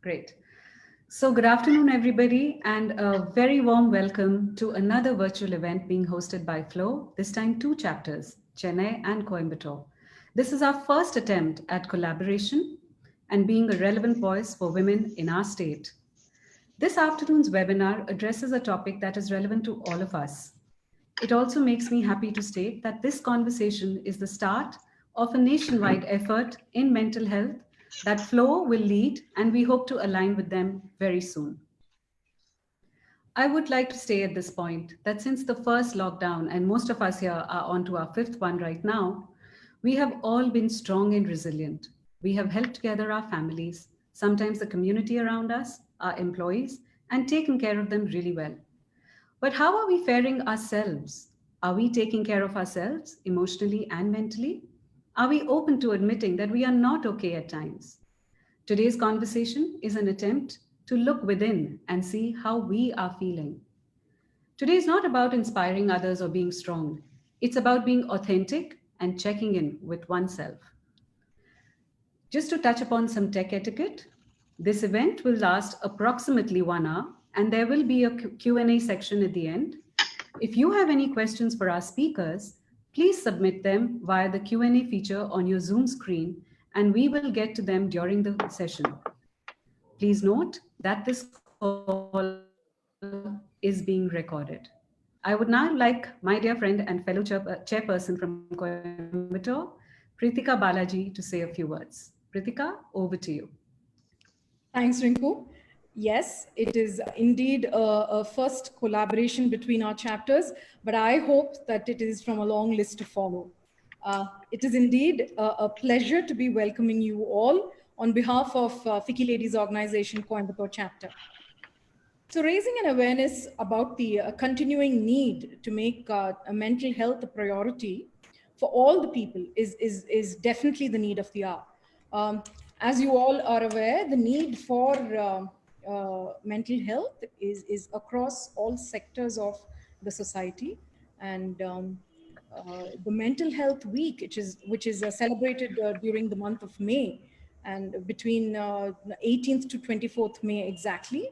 Great. So good afternoon, everybody, and a very warm welcome to another virtual event being hosted by Flow, this time two chapters, Chennai and Coimbatore. This is our first attempt at collaboration and being a relevant voice for women in our state. This afternoon's webinar addresses a topic that is relevant to all of us. It also makes me happy to state that this conversation is the start of a nationwide effort in mental health that Flow will lead, and we hope to align with them very soon. I would like to say at this point that since the first lockdown, and most of us here are on to our fifth one right now, we have all been strong and resilient. We have held together our families, sometimes the community around us, our employees, and taken care of them really well. But how are we faring ourselves? Are we taking care of ourselves emotionally and mentally? Are we open to admitting that we are not okay at times? Today's conversation is an attempt to look within and see how we are feeling. Today is not about inspiring others or being strong. It's about being authentic and checking in with oneself. Just to touch upon some tech etiquette, this event will last approximately 1 hour and there will be a Q&A section at the end. If you have any questions for our speakers, please submit them via the Q&A feature on your Zoom screen and we will get to them during the session. Please note that this call is being recorded. I would now like my dear friend and fellow chairperson from Coimbatore, Pritika Balaji, to say a few words. Pritika, over to you. Thanks, Rinku. Yes, it is indeed a first collaboration between our chapters, but I hope that it is from a long list to follow. It is indeed a pleasure to be welcoming you all on behalf of FICCI Ladies Organization Coimbatore chapter. So raising an awareness about the continuing need to make a mental health a priority for all the people is definitely the need of the hour. As you all are aware, the need for mental health is across all sectors of the society. And the Mental Health Week, which is celebrated during the month of May, and between 18th to 24th May exactly,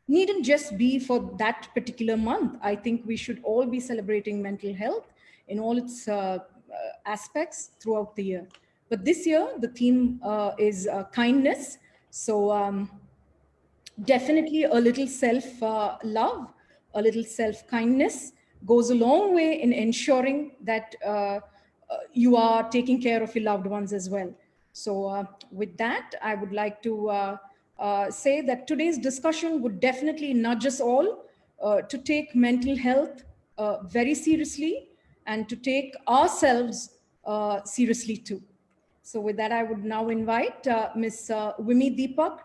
needn't just be for that particular month. I think we should all be celebrating mental health in all its aspects throughout the year. But this year, the theme is kindness. So definitely a little self-love, a little self-kindness goes a long way in ensuring that you are taking care of your loved ones as well. So with that, I would like to say that today's discussion would definitely nudge us all to take mental health very seriously and to take ourselves seriously too. So with that, I would now invite Ms. Vimi Deepak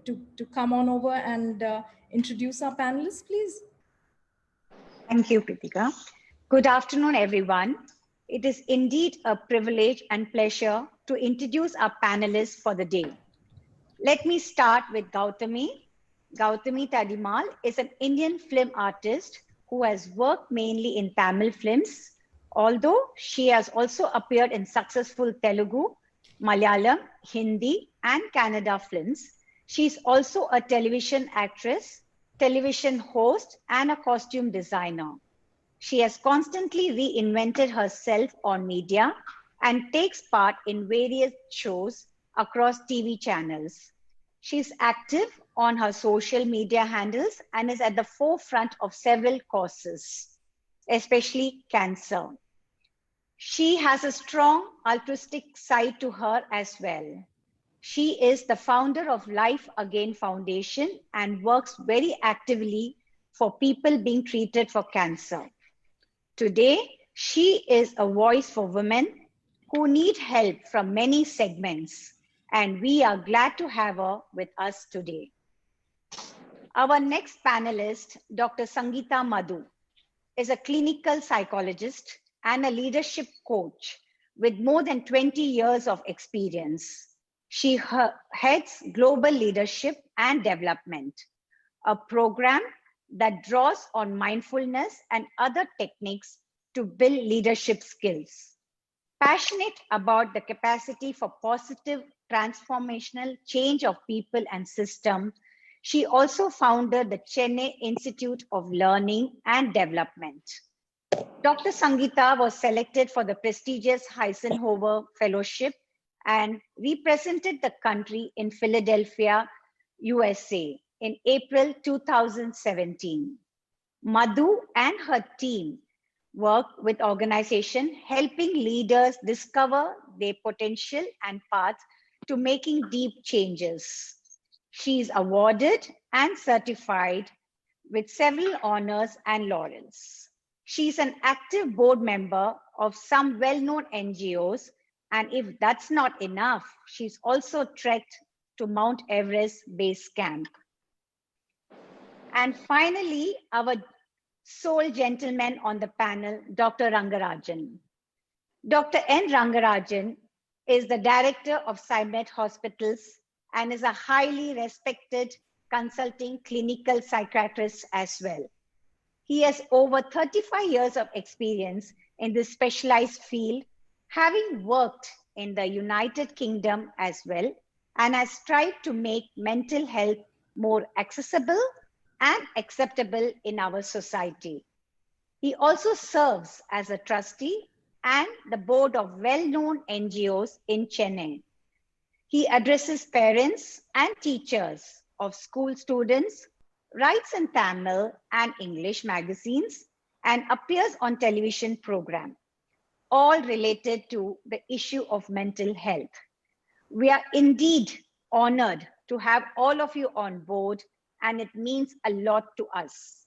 to come on over and introduce our panelists, please. Thank you, Pritika. Good afternoon, everyone. It is indeed a privilege and pleasure to introduce our panelists for the day. Let me start with Gautami. Gautami Tadimal is an Indian film artist who has worked mainly in Tamil films, although she has also appeared in successful Telugu, Malayalam, Hindi, and Kannada films. She is also a television actress, television host, and a costume designer. She has constantly reinvented herself on media and takes part in various shows across TV channels. She is active on her social media handles and is at the forefront of several causes, especially cancer. She has a strong altruistic side to her as well. She is the founder of Life Again Foundation and works very actively for people being treated for cancer. Today, she is a voice for women who need help from many segments, and we are glad to have her with us today. Our next panelist, Dr. Sangeetha M, is a clinical psychologist and a leadership coach with more than 20 years of experience. She heads Global Leadership and Development, a program that draws on mindfulness and other techniques to build leadership skills. Passionate about the capacity for positive transformational change of people and system, she also founded the Chennai Institute of Learning and Development. Dr. Sangeetha was selected for the prestigious Eisenhower Fellowship and represented the country in Philadelphia, USA in April 2017. Madhu and her team work with organizations helping leaders discover their potential and paths to making deep changes. She is awarded and certified with several honors and laurels. She is an active board member of some well-known NGOs, and if that's not enough, she's also trekked to Mount Everest Base Camp. And finally, our sole gentleman on the panel, Dr. Rangarajan. Dr. N. Rangarajan is the director of Cymet Hospitals and is a highly respected consulting clinical psychiatrist as well. He has over 35 years of experience in this specialized field, having worked in the United Kingdom as well, and has strived to make mental health more accessible and acceptable in our society. He also serves as a trustee and the board of well-known NGOs in Chennai. He addresses parents and teachers of school students, writes in Tamil and English magazines, and appears on television programs, all related to the issue of mental health. We are indeed honored to have all of you on board, and it means a lot to us.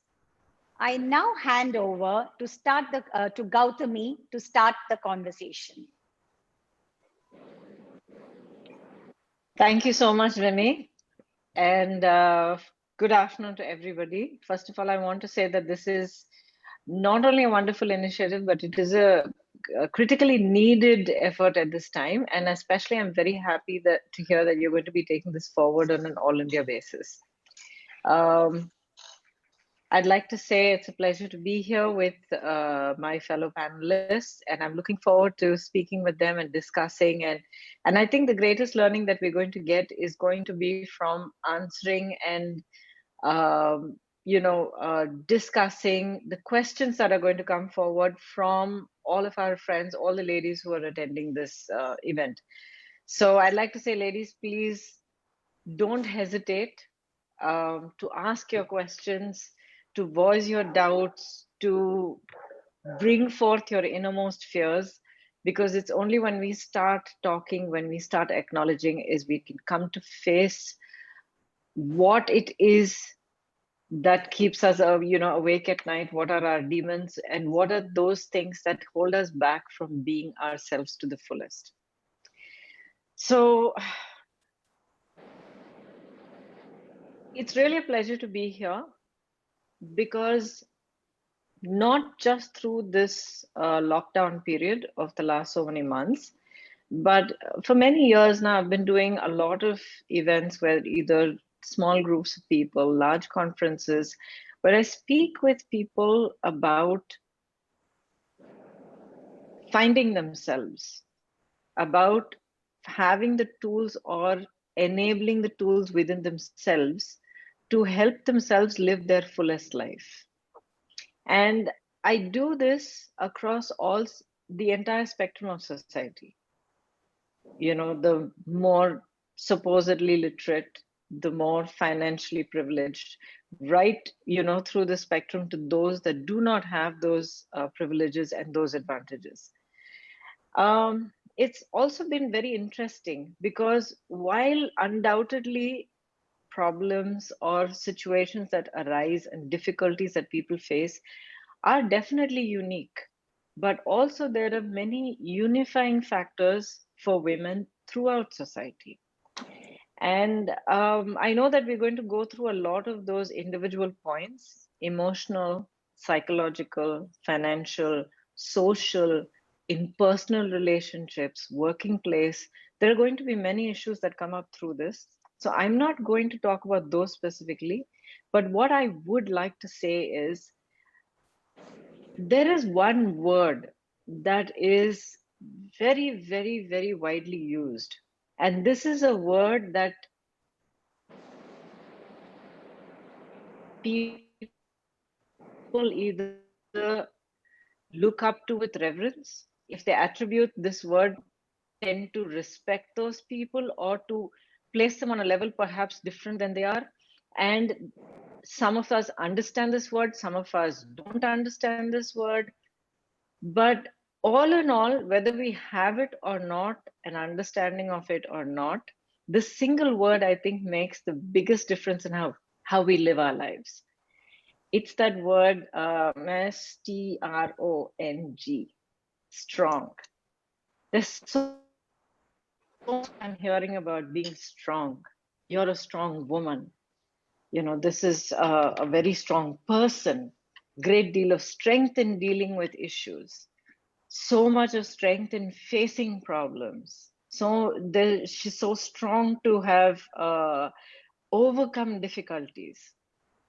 I now hand over to Gautami to start the conversation. Thank you so much, Vinny. And good afternoon to everybody. First of all, I want to say that this is not only a wonderful initiative, but it is a critically needed effort at this time. And especially, I'm very happy to hear that you're going to be taking this forward on an all-India basis. I'd like to say it's a pleasure to be here with my fellow panelists, and I'm looking forward to speaking with them and discussing. And I think the greatest learning that we're going to get is going to be from answering and discussing the questions that are going to come forward from all of our friends, all the ladies who are attending this event. So I'd like to say, ladies, please don't hesitate to ask your questions, to voice your doubts, to bring forth your innermost fears, because it's only when we start talking, when we start acknowledging, is we can come to face what it is that keeps us awake at night, what are our demons, and what are those things that hold us back from being ourselves to the fullest. So it's really a pleasure to be here, because not just through this lockdown period of the last so many months, but for many years now, I've been doing a lot of events where either small groups of people, large conferences, where I speak with people about finding themselves, about having the tools or enabling the tools within themselves to help themselves live their fullest life. And I do this across the entire spectrum of society. The more supposedly literate, the more financially privileged, right, through the spectrum to those that do not have those privileges and those advantages. It's also been very interesting, because while undoubtedly problems or situations that arise and difficulties that people face are definitely unique, but also there are many unifying factors for women throughout society. And I know that we're going to go through a lot of those individual points: emotional, psychological, financial, social, in personal relationships, working place. There are going to be many issues that come up through this. So I'm not going to talk about those specifically, but what I would like to say is there is one word that is very, very, very widely used And this is a word that people either look up to with reverence. If they attribute this word, tend to respect those people or to place them on a level perhaps different than they are. And some of us understand this word, some of us don't understand this word. But all in all, whether we have it or not, an understanding of it or not, this single word, I think, makes the biggest difference in how we live our lives. It's that word, strong, strong. There's so much I'm hearing about being strong. You're a strong woman. This is a very strong person. Great deal of strength in dealing with issues. So much of strength in facing problems. She's so strong to have overcome difficulties.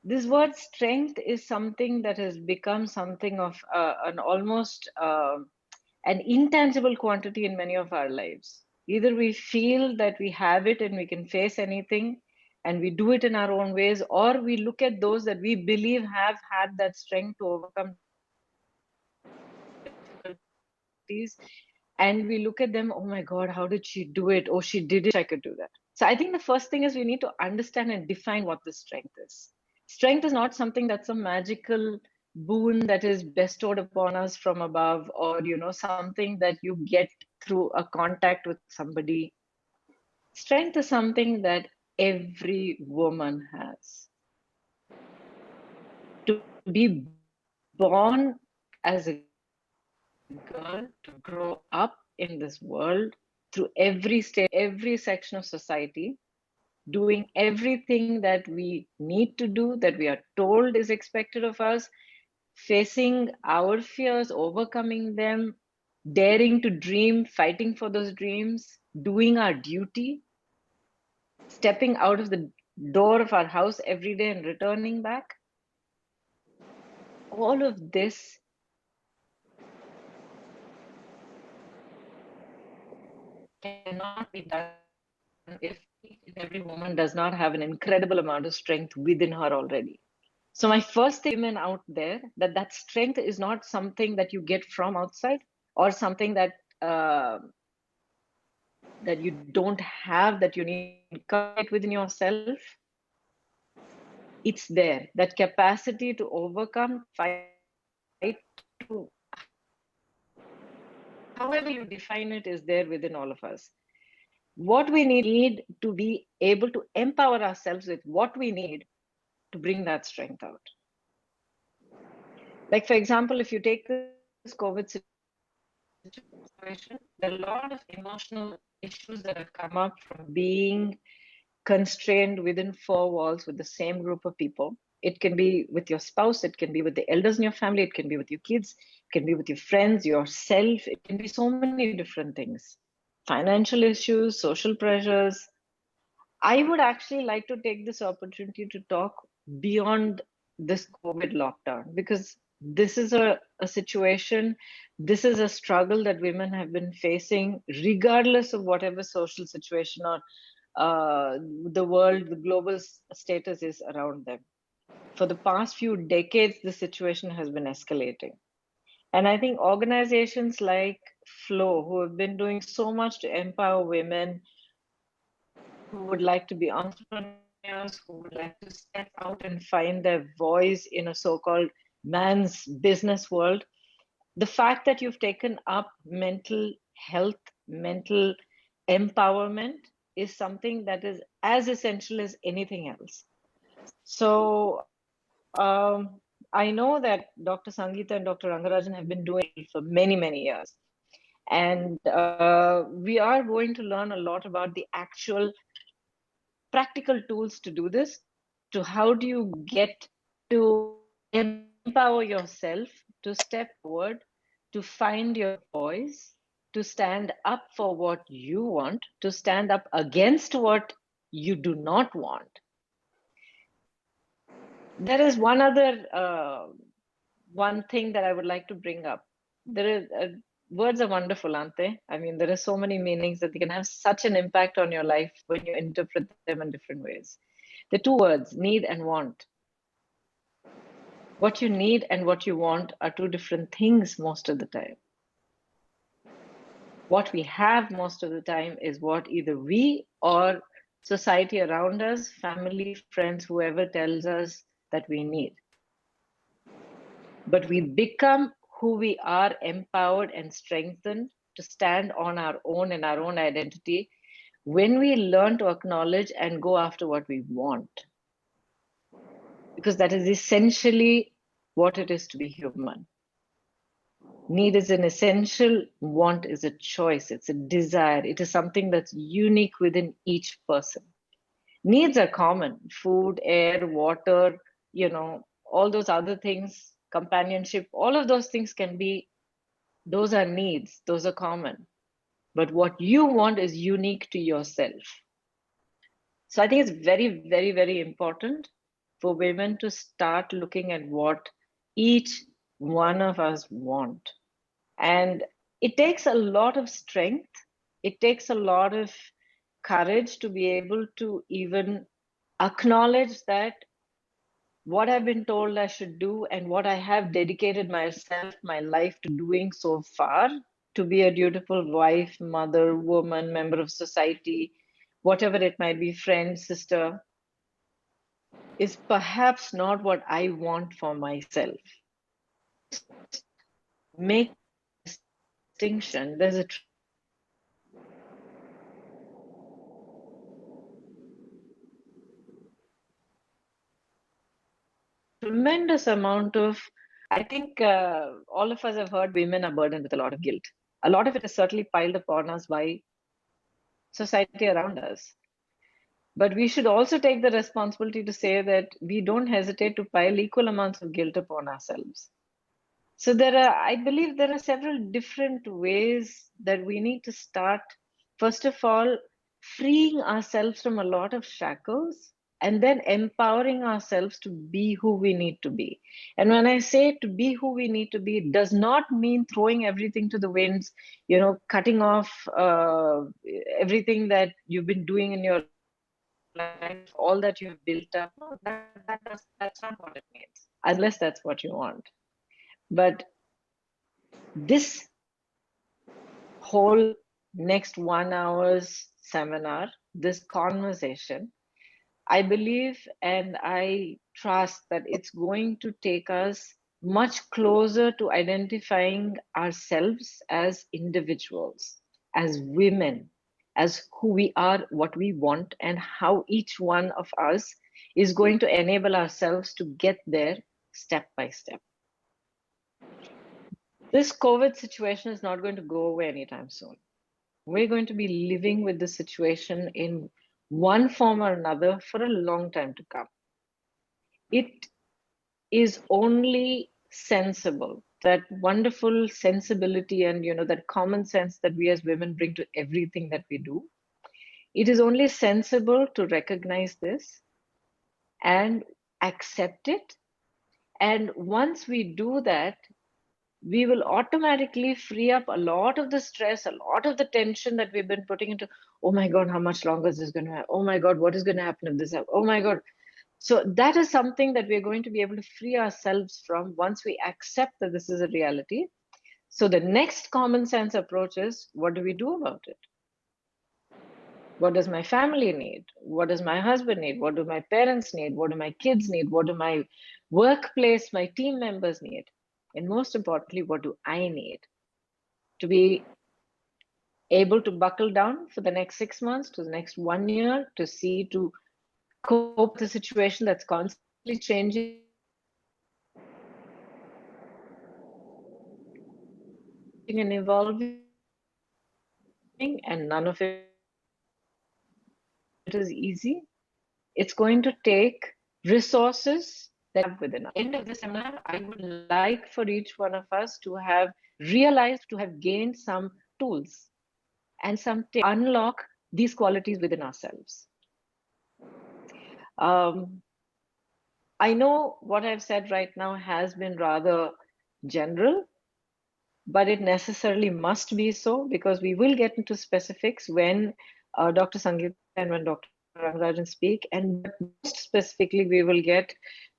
This word strength is something that has become something of an almost an intangible quantity in many of our lives. Either we feel that we have it and we can face anything and we do it in our own ways, or we look at those that we believe have had that strength to overcome difficulties, and we look at them, oh my God, how did she do it? Oh, she did it, I could do that. So I think the first thing is we need to understand and define what this strength is. Strength is not something that's a magical boon that is bestowed upon us from above, or something that you get through a contact with somebody. Strength is something that every woman has. To be born as a girl, to grow up in this world, through every stage, every section of society, doing everything that we need to do, that we are told is expected of us, facing our fears, overcoming them, daring to dream, fighting for those dreams, doing our duty, stepping out of the door of our house every day and returning back. All of this cannot be done if each and every woman does not have an incredible amount of strength within her already. So my first thing, women out there, that strength is not something that you get from outside or something that that you don't have, that you need to cultivate within yourself. It's there. That capacity to overcome, fight, to however you define it, is there within all of us. What we need to be able to empower ourselves with what we need to bring that strength out. Like, for example, if you take this COVID situation, there are a lot of emotional issues that have come up from being constrained within four walls with the same group of people. It can be with your spouse, it can be with the elders in your family, it can be with your kids, it can be with your friends, yourself, it can be so many different things. Financial issues, social pressures. I would actually like to take this opportunity to talk beyond this COVID lockdown, because this is a situation, this is a struggle that women have been facing, regardless of whatever social situation or the world, the global status is around them. For the past few decades, the situation has been escalating. And I think organizations like Flow, who have been doing so much to empower women who would like to be entrepreneurs, who would like to step out and find their voice in a so-called man's business world, the fact that you've taken up mental health, mental empowerment is something that is as essential as anything else. So I know that Dr. Sangeetha and Dr. Rangarajan have been doing it for many, many years. And we are going to learn a lot about the actual practical tools to do this, to how do you get to empower yourself, to step forward, to find your voice, to stand up for what you want, to stand up against what you do not want. There is one other one thing that I would like to bring up. There is words are wonderful, aren't they? I mean, there are so many meanings that they can have such an impact on your life when you interpret them in different ways. The two words, need and want. What you need and what you want are two different things most of the time. What we have most of the time is what either we or society around us, family, friends, whoever tells us that we need. But we become who we are, empowered and strengthened to stand on our own and our own identity when we learn to acknowledge and go after what we want. Because that is essentially what it is to be human. Need is an essential, want is a choice, it's a desire, it is something that's unique within each person. Needs are common: food, air, water, all those other things, companionship, all of those things can be, those are needs, those are common. But what you want is unique to yourself. So I think it's very, very, very important for women to start looking at what each one of us want. And it takes a lot of strength. It takes a lot of courage to be able to even acknowledge that what I've been told I should do and what I have dedicated myself, my life to doing so far, to be a dutiful wife, mother, woman, member of society, whatever it might be, friend, sister, is perhaps not what I want for myself. Make distinction. There's a tremendous amount of, I think all of us have heard women are burdened with a lot of guilt. A lot of it is certainly piled upon us by society around us. But we should also take the responsibility to say that we don't hesitate to pile equal amounts of guilt upon ourselves. So I believe there are several different ways that we need to start. First of all, freeing ourselves from a lot of shackles and then empowering ourselves to be who we need to be. And when I say to be who we need to be, it does not mean throwing everything to the winds, cutting off everything that you've been doing in your life, all that you have built up. No, that's not what it means, unless that's what you want. But this whole next 1 hour's seminar, this conversation, I believe and I trust that it's going to take us much closer to identifying ourselves as individuals, as women, as who we are, what we want, and how each one of us is going to enable ourselves to get there step by step. This COVID situation is not going to go away anytime soon. We're going to be living with this situation in one form or another for a long time to come. It is only sensible, that wonderful sensibility and that common sense that we as women bring to everything that we do. It is only sensible to recognize this and accept it. And once we do that, we will automatically free up a lot of the stress, a lot of the tension that we've been putting into, oh my God, how much longer is this going to happen? Oh my God, what is going to happen if this happens? Oh my God. So that is something that we're going to be able to free ourselves from once we accept that this is a reality. So the next common sense approach is, what do we do about it? What does my family need? What does my husband need? What do my parents need? What do my kids need? What do my workplace, my team members need? And most importantly, what do I need to be able to buckle down for the next 6 months, to the next 1 year, to cope with the situation that's constantly changing and evolving, and none of it is easy. It's going to take resources that are within us. At the end of this seminar, I would like for each one of us to have realized, to have gained some tools and some to unlock these qualities within ourselves. I know what I've said right now has been rather general, but it necessarily must be so, because we will get into specifics when Dr. Sangeetha and when Dr. Rangarajan speak, and but most specifically we will get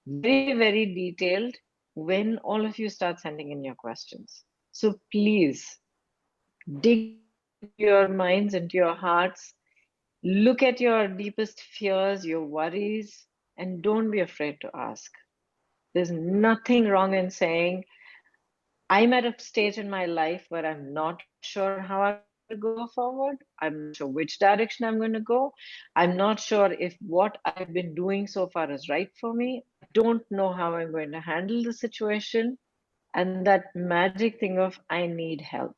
very, very detailed when all of you start sending in your questions. So please dig into your minds, into your hearts, look at your deepest fears, your worries, and don't be afraid to ask. There's nothing wrong in saying, I'm at a stage in my life where I'm not sure how I'm going to go forward. I'm not sure which direction I'm going to go. I'm not sure if what I've been doing so far is right for me. I don't know how I'm going to handle the situation. And that magic thing of, I need help.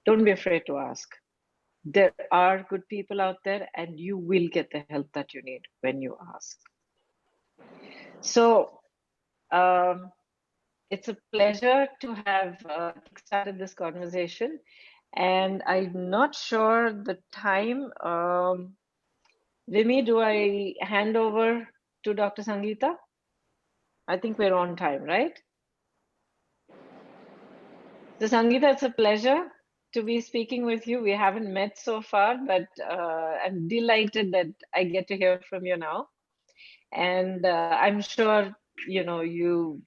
Don't be afraid to ask. There are good people out there, and you will get the help that you need when you ask. So, it's a pleasure to have kickstarted this conversation, and I'm not sure the time. Vimi, do I hand over to Dr. Sangeetha? I think we're on time, right? So Sangeetha, it's a pleasure to be speaking with you. We haven't met so far, but I'm delighted that I get to hear from you now. And I'm sure, you know, you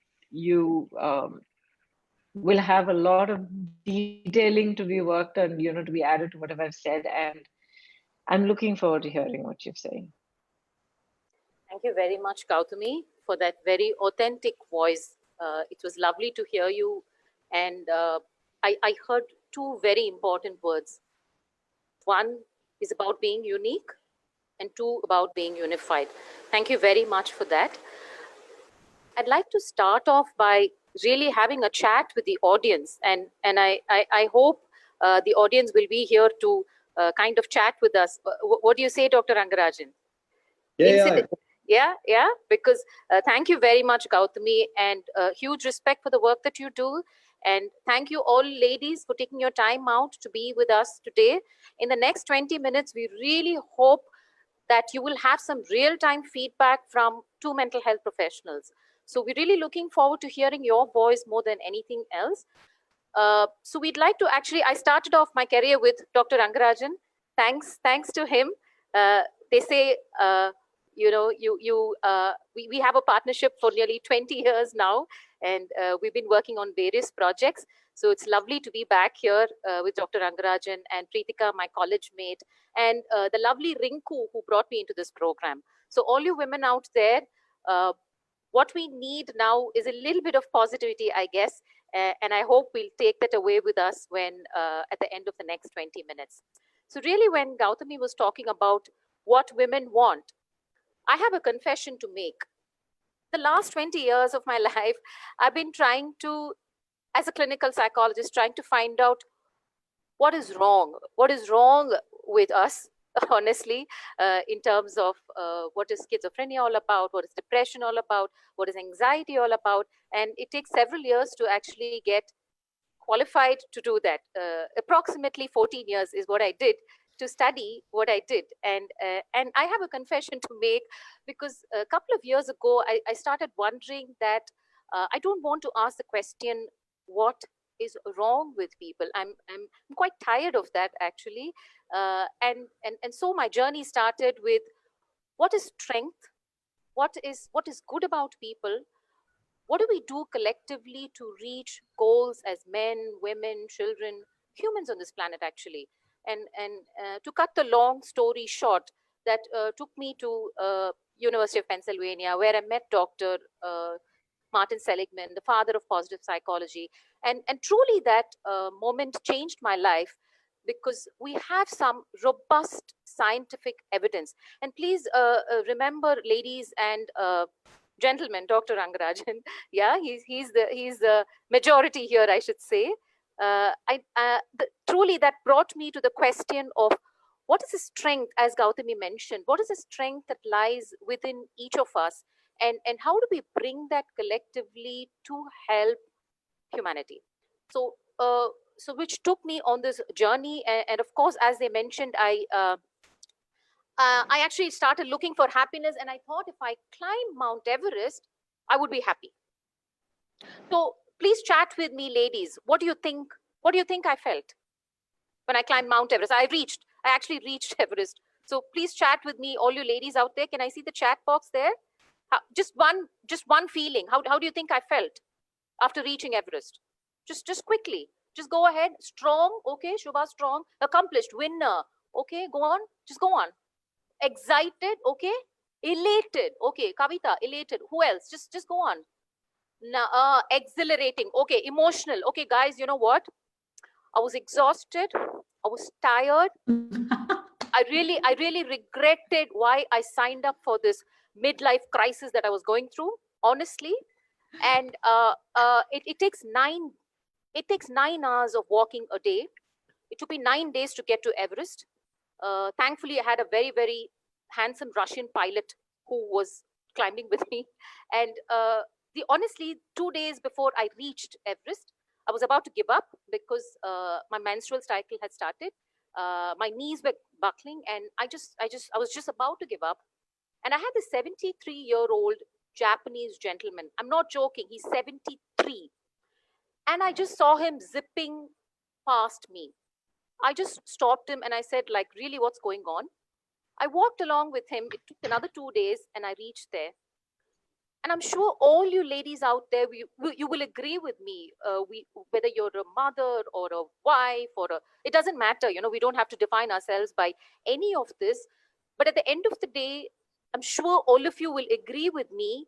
will have a lot of detailing to be worked on, you know, to be added to whatever I've said. And I'm looking forward to hearing what you're saying. Thank you very much, Gautami, for that very authentic voice. It was lovely to hear you. And I heard two very important words. One is about being unique, and two about being unified. Thank you very much for that. I'd like to start off by really having a chat with the audience. And I hope the audience will be here to kind of chat with us. What do you say, Dr. Rangarajan? Yeah, because thank you very much, Gautami, and huge respect for the work that you do. And thank you all ladies for taking your time out to be with us today. In the next 20 minutes, we really hope that you will have some real-time feedback from two mental health professionals. So we're really looking forward to hearing your voice more than anything else. So we'd like to actually, I started off my career with Dr. Rangarajan. Thanks to him. They say, you know, we have a partnership for nearly 20 years now, and we've been working on various projects. So it's lovely to be back here with Dr. Rangarajan and Preetika, my college mate, and the lovely Rinku, who brought me into this program. So all you women out there, what we need now is a little bit of positivity, I guess, and I hope we'll take that away with us when at the end of the next 20 minutes. So really, when Gautami was talking about what women want, I have a confession to make. The last 20 years of my life, I've been trying to, as a clinical psychologist, trying to find out what is wrong with us, honestly, in terms of what is schizophrenia all about, what is depression all about, what is anxiety all about. And it takes several years to actually get qualified to do that. Approximately 14 years is what I did to study what I did. And I have a confession to make, because a couple of years ago, I started wondering that I don't want to ask the question, what is wrong with people? I'm quite tired of that, actually. And so my journey started with, what is strength? What is good about people? What do we do collectively to reach goals as men, women, children, humans on this planet, actually? And to cut the long story short, that took me to University of Pennsylvania, where I met Dr. Martin Seligman, the father of positive psychology. And truly that moment changed my life, because we have some robust scientific evidence. And please remember, ladies and gentlemen, Dr. Rangarajan, yeah, he's the majority here, I should say. Truly that brought me to the question of, what is the strength, as Gautami mentioned, what is the strength that lies within each of us? And how do we bring that collectively to help humanity? So, which took me on this journey. And of course, as they mentioned, I actually started looking for happiness, and I thought if I climb Mount Everest, I would be happy. So Please chat with me, ladies. What do you think? What do you think I felt when I climbed Mount Everest? I actually reached Everest. So please chat with me, all you ladies out there. Can I see the chat box there? Just one feeling. How do you think I felt after reaching Everest? Just quickly. Just go ahead. Strong, okay, Shubha, strong. Accomplished, winner. Okay, go on. Just go on. Excited, okay. Elated, okay. Kavita, elated. Who else? Just go on. Now, exhilarating, okay. Emotional, okay, guys. You know what? I was exhausted. I was tired. I really regretted why I signed up for this midlife crisis that I was going through, honestly. And it takes 9 hours of walking a day. It took me 9 days to get to Everest. Thankfully, I had a very, very handsome Russian pilot who was climbing with me. And honestly, 2 days before I reached Everest, I was about to give up because my menstrual cycle had started. My knees were buckling, and I was just about to give up. And I had this 73-year-old Japanese gentleman. I'm not joking. He's 73. And I just saw him zipping past me. I just stopped him and I said, like, really, what's going on? I walked along with him. It took another 2 days and I reached there. And I'm sure all you ladies out there, you will agree with me. Whether you're a mother or a wife it doesn't matter. We don't have to define ourselves by any of this. But at the end of the day, I'm sure all of you will agree with me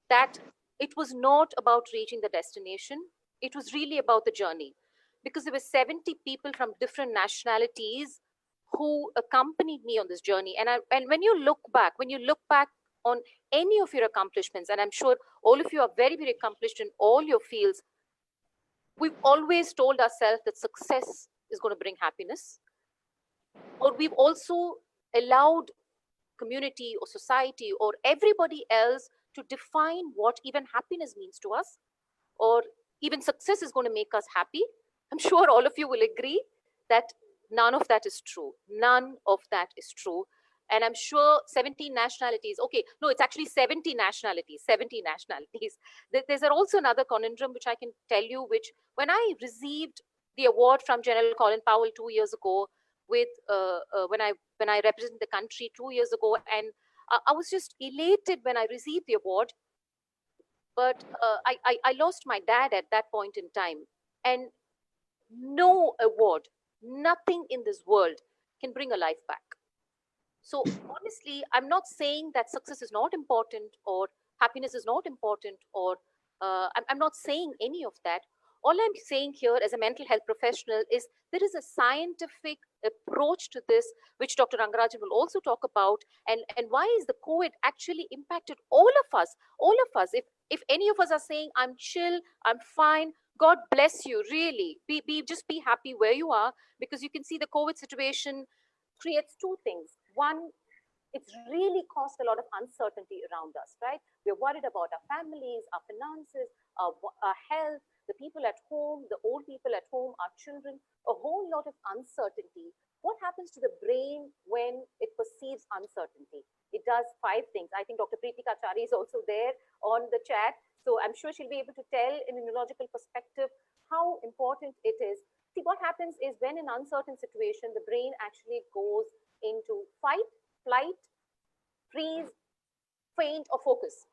that it was not about reaching the destination. It was really about the journey, because there were 70 people from different nationalities who accompanied me on this journey. And when you look back on any of your accomplishments, and I'm sure all of you are very, very accomplished in all your fields, we've always told ourselves that success is going to bring happiness. Or we've also allowed community or society or everybody else to define what even happiness means to us, or even success is going to make us happy. I'm sure all of you will agree that none of that is true. None of that is true. And I'm sure 17 nationalities, okay, no, it's actually 70 nationalities, 70 nationalities. There's also another conundrum which I can tell you, which when I received the award from General Colin Powell 2 years ago, with when I represented the country 2 years ago, and I was just elated when I received the award. But I lost my dad at that point in time. And no award, nothing in this world can bring a life back. So honestly, I'm not saying that success is not important or happiness is not important, or I'm not saying any of that. All I'm saying here as a mental health professional is there is a scientific approach to this, which Dr. Rangarajan will also talk about. And why is the COVID actually impacted all of us? All of us. If any of us are saying, I'm chill, I'm fine, God bless you, really. Just be happy where you are, because you can see the COVID situation creates two things. One, it's really caused a lot of uncertainty around us, right? We're worried about our families, our finances, our health, the people at home, the old people at home, our children, a whole lot of uncertainty. What happens to the brain when it perceives uncertainty? It does 5 things. I think Dr. Preetika Chari is also there on the chat. So I'm sure she'll be able to tell in a neurological perspective how important it is. See, what happens is when in uncertain situation, the brain actually goes into fight, flight, freeze, faint, or focus.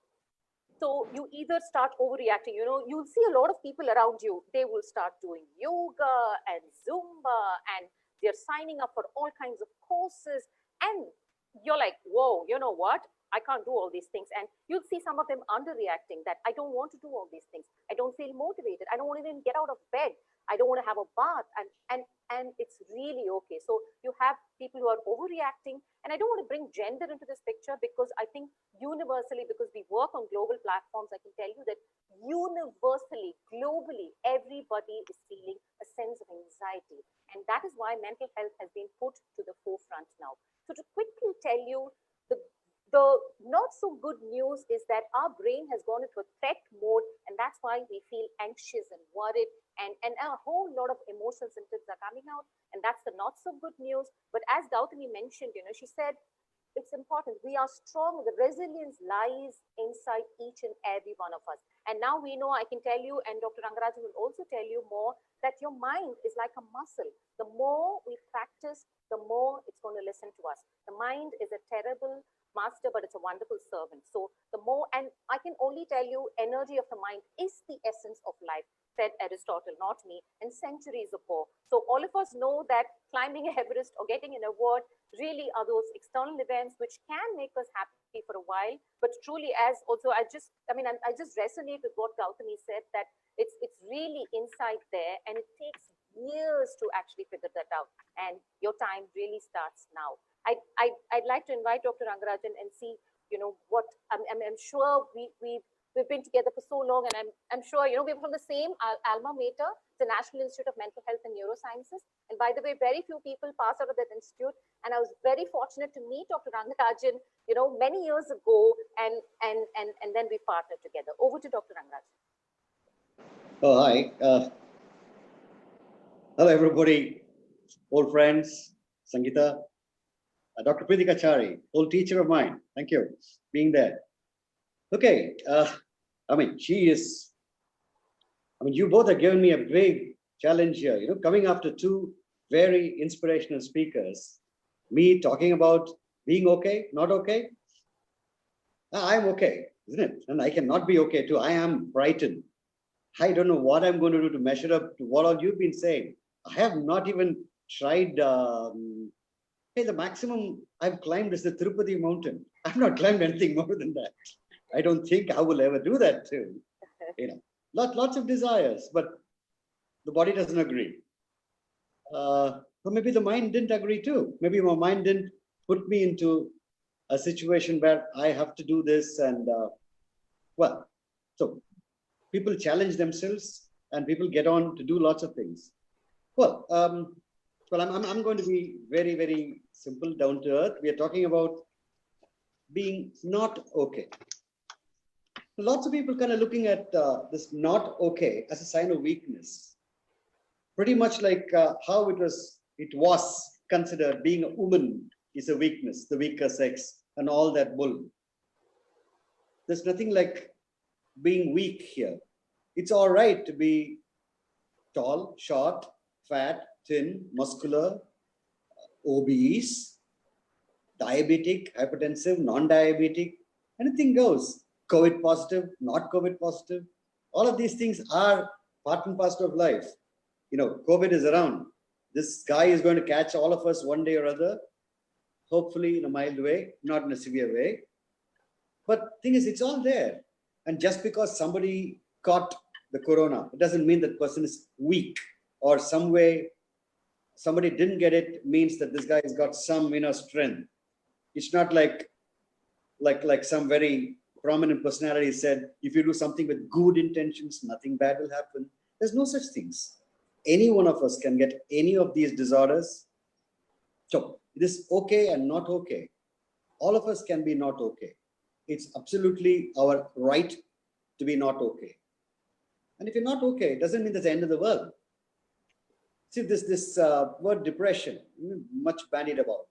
So you either start overreacting. You'll see a lot of people around you. They will start doing yoga and Zumba, and they're signing up for all kinds of courses. And you're like, whoa, you know what? I can't do all these things. And you'll see some of them underreacting, that I don't want to do all these things. I don't feel motivated. I don't want to even get out of bed. I don't want to have a bath. And it's really okay. So you have people who are overreacting. And I don't want to bring gender into this picture, because I think universally, because we work on global platforms, I can tell you that universally, globally, everybody is feeling a sense of anxiety. And that is why mental health has been put to the forefront now. So to quickly tell you, the not so good news is that our brain has gone into a threat mode, and that's why we feel anxious and worried, and a whole lot of emotional symptoms are coming out, and that's the not so good news. But as Gautami mentioned, she said, it's important. We are strong. The resilience lies inside each and every one of us. And now we know, I can tell you, and Dr. Rangarajan will also tell you more, that your mind is like a muscle. The more we practice, the more it's going to listen to us. The mind is a terrible master, but it's a wonderful servant. So the more, and I can only tell you, energy of the mind is the essence of life, said Aristotle, not me, and centuries ago. So all of us know that climbing Everest or getting an award really are those external events which can make us happy for a while, but truly, as also I just resonate with what Gautami said, that it's really inside there, and it takes years to actually figure that out, and your time really starts now. I'd like to invite Dr. Rangarajan and see, what I'm sure we've been together for so long, and I'm sure, we're from the same alma mater, the National Institute of Mental Health and Neurosciences. And by the way, very few people pass out of that institute. And I was very fortunate to meet Dr. Rangarajan, many years ago, and then we partnered together. Over to Dr. Rangarajan. Oh, hi. Hello, everybody. Old friends, Sangeetha, Dr. Pritika Chari, old teacher of mine. Thank you being there. Okay. You both have given me a big challenge here, coming after two very inspirational speakers, me talking about being okay, not okay. I'm okay, isn't it? And I cannot be okay too. I am frightened. I don't know what I'm going to do to measure up to what all you've been saying. I have not even tried. Hey, the maximum I've climbed is the Tirupati mountain. I've not climbed anything more than that. I don't think I will ever do that too. Lots of desires, but the body doesn't agree. Or maybe the mind didn't agree too. Maybe my mind didn't put me into a situation where I have to do this. And so people challenge themselves and people get on to do lots of things. I'm going to be very, very simple, down to earth. We are talking about being not okay. Lots of people kind of looking at this not okay as a sign of weakness. Pretty much like how it was considered being a woman is a weakness, the weaker sex, and all that bull. There's nothing like being weak here. It's all right to be tall, short, fat, thin, muscular, obese, diabetic, hypertensive, non-diabetic, anything goes. COVID positive, not COVID positive. All of these things are part and parcel of life. COVID is around. This guy is going to catch all of us one day or other, hopefully in a mild way, not in a severe way. But thing is, it's all there. And just because somebody caught the corona, it doesn't mean that person is weak, or some way somebody didn't get it means that this guy has got some inner strength. It's not like some very prominent personality said, if you do something with good intentions, nothing bad will happen. There's no such things. Any one of us can get any of these disorders. So it is okay and not okay. All of us can be not okay. It's absolutely our right to be not okay. And if you're not okay, it doesn't mean that's the end of the world. See, this word depression, much bandied about.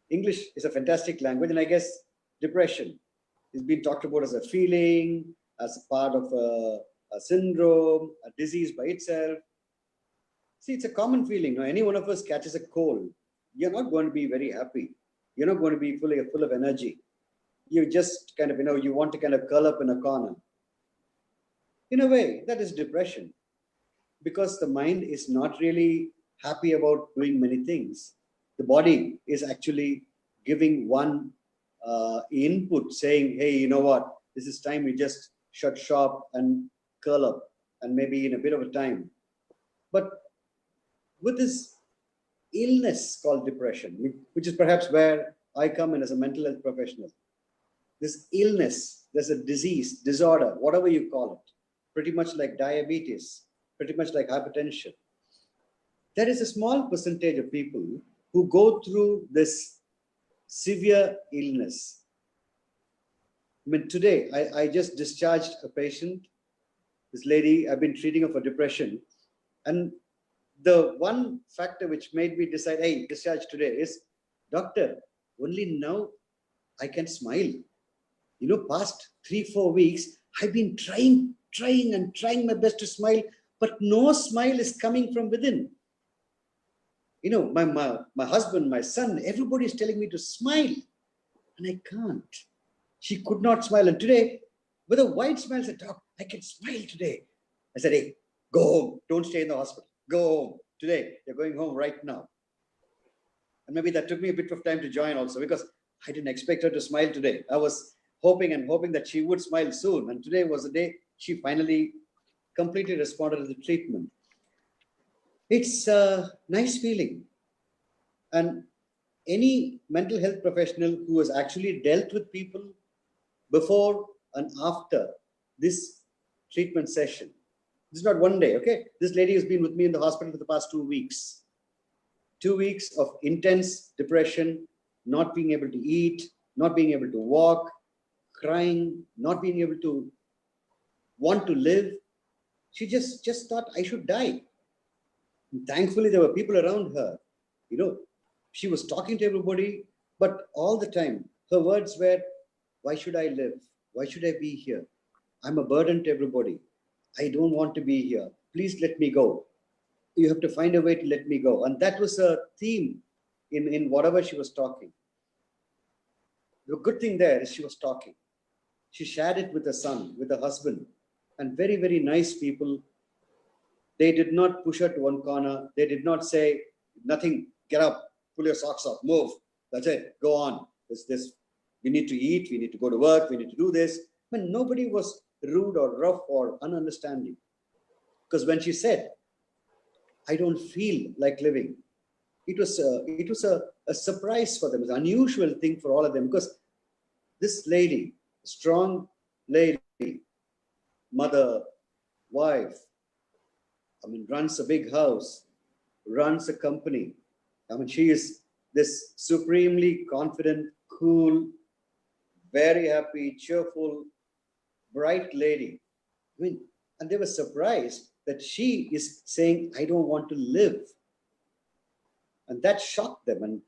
English is a fantastic language, and I guess depression is being talked about as a feeling, as a part of a syndrome, a disease by itself. See, it's a common feeling. Any one of us catches a cold, you're not going to be very happy. You're not going to be full of energy. You just kind of, you want to kind of curl up in a corner. In a way, that is depression, because the mind is not really happy about doing many things. The body is actually giving one input saying, hey, you know what, this is time we just shut shop and curl up, and maybe in a bit of a time. But with this illness called depression, which is perhaps where I come in as a mental health professional, this illness, there's a disease, disorder, whatever you call it, pretty much like diabetes, pretty much like hypertension. There is a small percentage of people who go through this severe illness. Today, I just discharged a patient, this lady, I've been treating her for depression. And the one factor which made me decide, hey, discharge today is, doctor, only now I can smile. Past 3-4 weeks, I've been trying my best to smile, but no smile is coming from within. You know, my husband, my son, everybody is telling me to smile, and I can't. She could not smile. And today, with a wide smile, I said, Doc, I can smile today. I said, hey, go home. Don't stay in the hospital. Go home. Today, you're going home right now. And maybe that took me a bit of time to join also, because I didn't expect her to smile today. I was hoping that she would smile soon. And today was the day she finally completely responded to the treatment. It's a nice feeling. And any mental health professional who has actually dealt with people before and after this treatment session, this is not one day, okay? This lady has been with me in the hospital for the past 2 weeks. 2 weeks of intense depression, not being able to eat, not being able to walk, crying, not being able to want to live. She just thought I should die. And thankfully, there were people around her. You know, she was talking to everybody, but all the time, her words were, why should I live? Why should I be here? I'm a burden to everybody. I don't want to be here. Please let me go. You have to find a way to let me go. And that was a theme in whatever she was talking. The good thing there is she was talking. She shared it with her son, with her husband, and very, very nice people. They did not push her to one corner. They did not say, nothing, get up, pull your socks off, move. That's it, go on. This. We need to eat, we need to go to work, we need to do this. But nobody was rude or rough or ununderstanding. Because when she said, I don't feel like living, it was a surprise for them. It was an unusual thing for all of them, because this lady, strong lady, mother, wife, runs a big house, runs a company. She is this supremely confident, cool, very happy, cheerful, bright lady. And they were surprised that she is saying, I don't want to live. And that shocked them.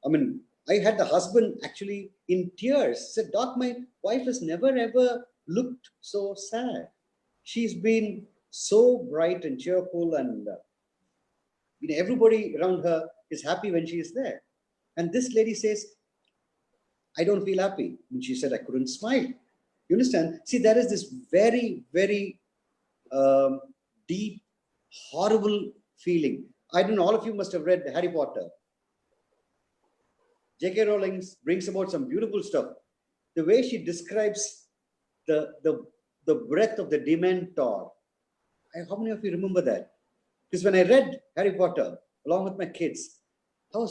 And I had the husband actually in tears. Said, Doc, my wife has never ever looked so sad. She's been so bright and cheerful, and everybody around her is happy when she is there. And this lady says, I don't feel happy. And she said, I couldn't smile. You understand? See, there is this very, very deep, horrible feeling. I don't know, all of you must have read Harry Potter. J.K. Rowling brings about some beautiful stuff. The way she describes the breath of the Dementor. How many of you remember that? Because when I read Harry Potter along with my kids, I'm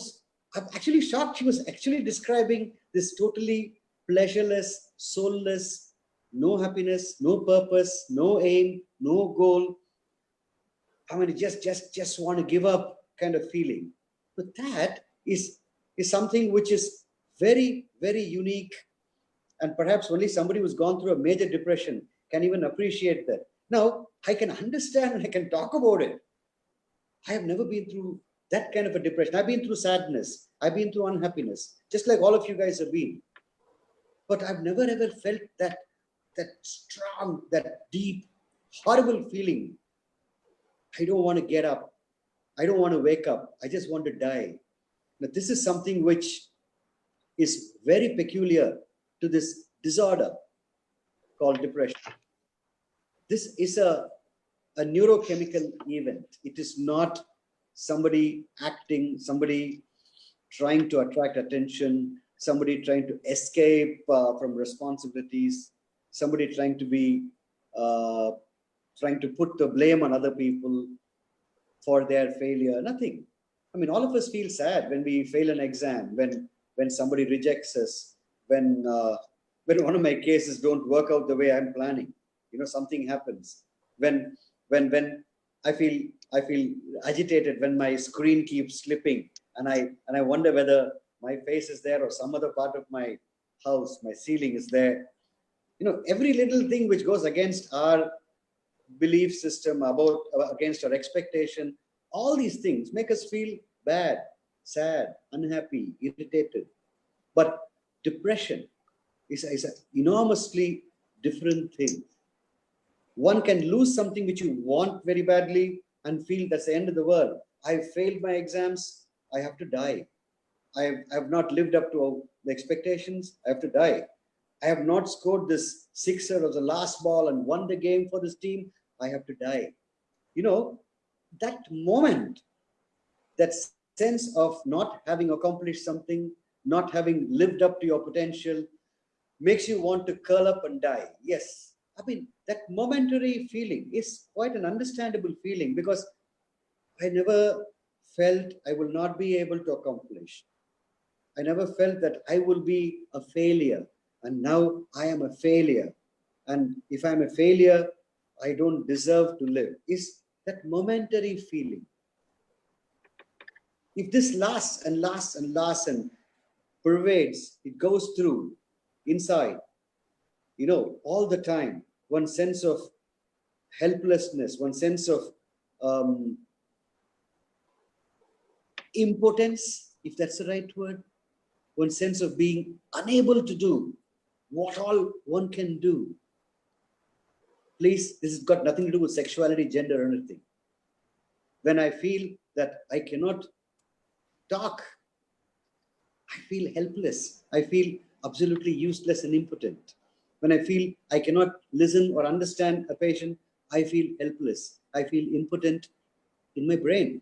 actually shocked. She was actually describing this totally pleasureless, soulless, no happiness, no purpose, no aim, no goal. Just want to give up kind of feeling. But that is something which is very, very unique. And perhaps only somebody who's gone through a major depression can even appreciate that. Now, I can understand and I can talk about it. I have never been through that kind of a depression. I've been through sadness. I've been through unhappiness, just like all of you guys have been. But I've never ever felt that strong, that deep, horrible feeling. I don't want to get up. I don't want to wake up. I just want to die. Now, this is something which is very peculiar to this disorder called depression. This is a neurochemical event. It is not somebody acting, somebody trying to attract attention, somebody trying to escape from responsibilities, somebody trying to put the blame on other people for their failure. Nothing. All of us feel sad when we fail an exam, when somebody rejects us, when one of my cases don't work out the way I'm planning. Something happens. When I feel agitated when my screen keeps slipping, and I wonder whether my face is there or some other part of my house, my ceiling is there. Every little thing which goes against our belief system, against our expectation, all these things make us feel bad, sad, unhappy, irritated. But depression is an enormously different thing. One can lose something which you want very badly and feel that's the end of the world. I failed my exams. I have to die. I have not lived up to the expectations. I have to die. I have not scored this sixer of the last ball and won the game for this team. I have to die. You know, that moment, that sense of not having accomplished something, not having lived up to your potential, makes you want to curl up and die. Yes, I mean, that momentary feeling is quite an understandable feeling because I never felt I will not be able to accomplish. I never felt that I will be a failure. And now I am a failure. And if I'm a failure, I don't deserve to live. Is that momentary feeling. If this lasts and lasts and lasts and pervades, it goes through inside, you know, all the time, one sense of helplessness, one sense of impotence, if that's the right word, one sense of being unable to do what all one can do. Please, this has got nothing to do with sexuality, gender, or anything. When I feel that I cannot talk, I feel helpless. I feel absolutely useless and impotent. When I feel I cannot listen or understand a patient, I feel helpless. I feel impotent in my brain.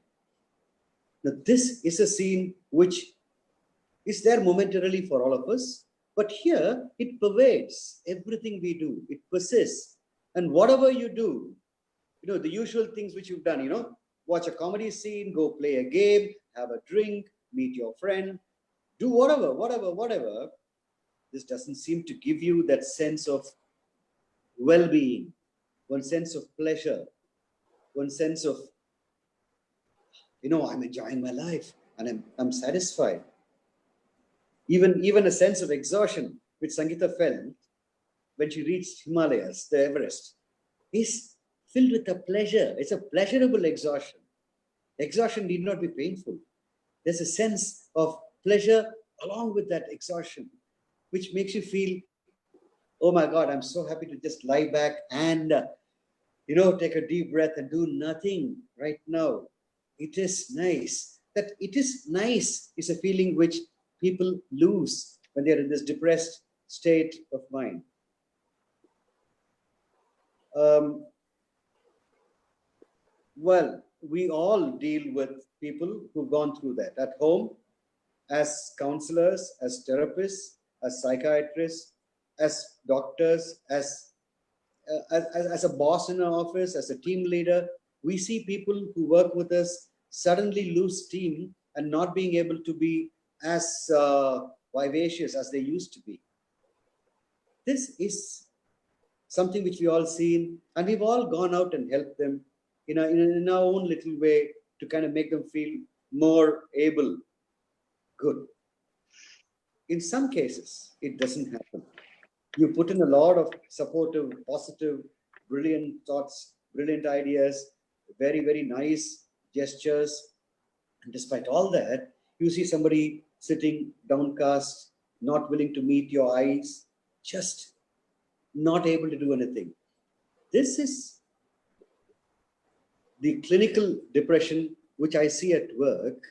Now, this is a scene which is there momentarily for all of us, but here it pervades everything we do. It persists. And whatever you do, you know, the usual things which you've done, you know, watch a comedy scene, go play a game, have a drink, meet your friend, do whatever. This doesn't seem to give you that sense of well-being, one sense of pleasure, one sense of, you know, I'm enjoying my life and I'm satisfied. Even a sense of exhaustion, which Sangeetha felt when she reached Himalayas, the Everest, is filled with a pleasure. It's a pleasurable exhaustion. Exhaustion need not be painful. There's a sense of pleasure along with that exhaustion, which makes you feel, oh my God, I'm so happy to just lie back and, you know, take a deep breath and do nothing right now. It is nice. That it is nice is a feeling which people lose when they're in this depressed state of mind. Well, we all deal with people who've gone through that at home, as counselors, as therapists, as psychiatrists, as doctors, as a boss in our office, as a team leader. We see people who work with us suddenly lose steam and not being able to be as vivacious as they used to be. This is something which we all seen, and we've all gone out and helped them in our own little way to kind of make them feel more able. Good. In some cases, it doesn't happen. You put in a lot of supportive, positive, brilliant thoughts, brilliant ideas, very, very nice gestures. And despite all that, you see somebody sitting downcast, not willing to meet your eyes, just not able to do anything. This is the clinical depression which I see at work,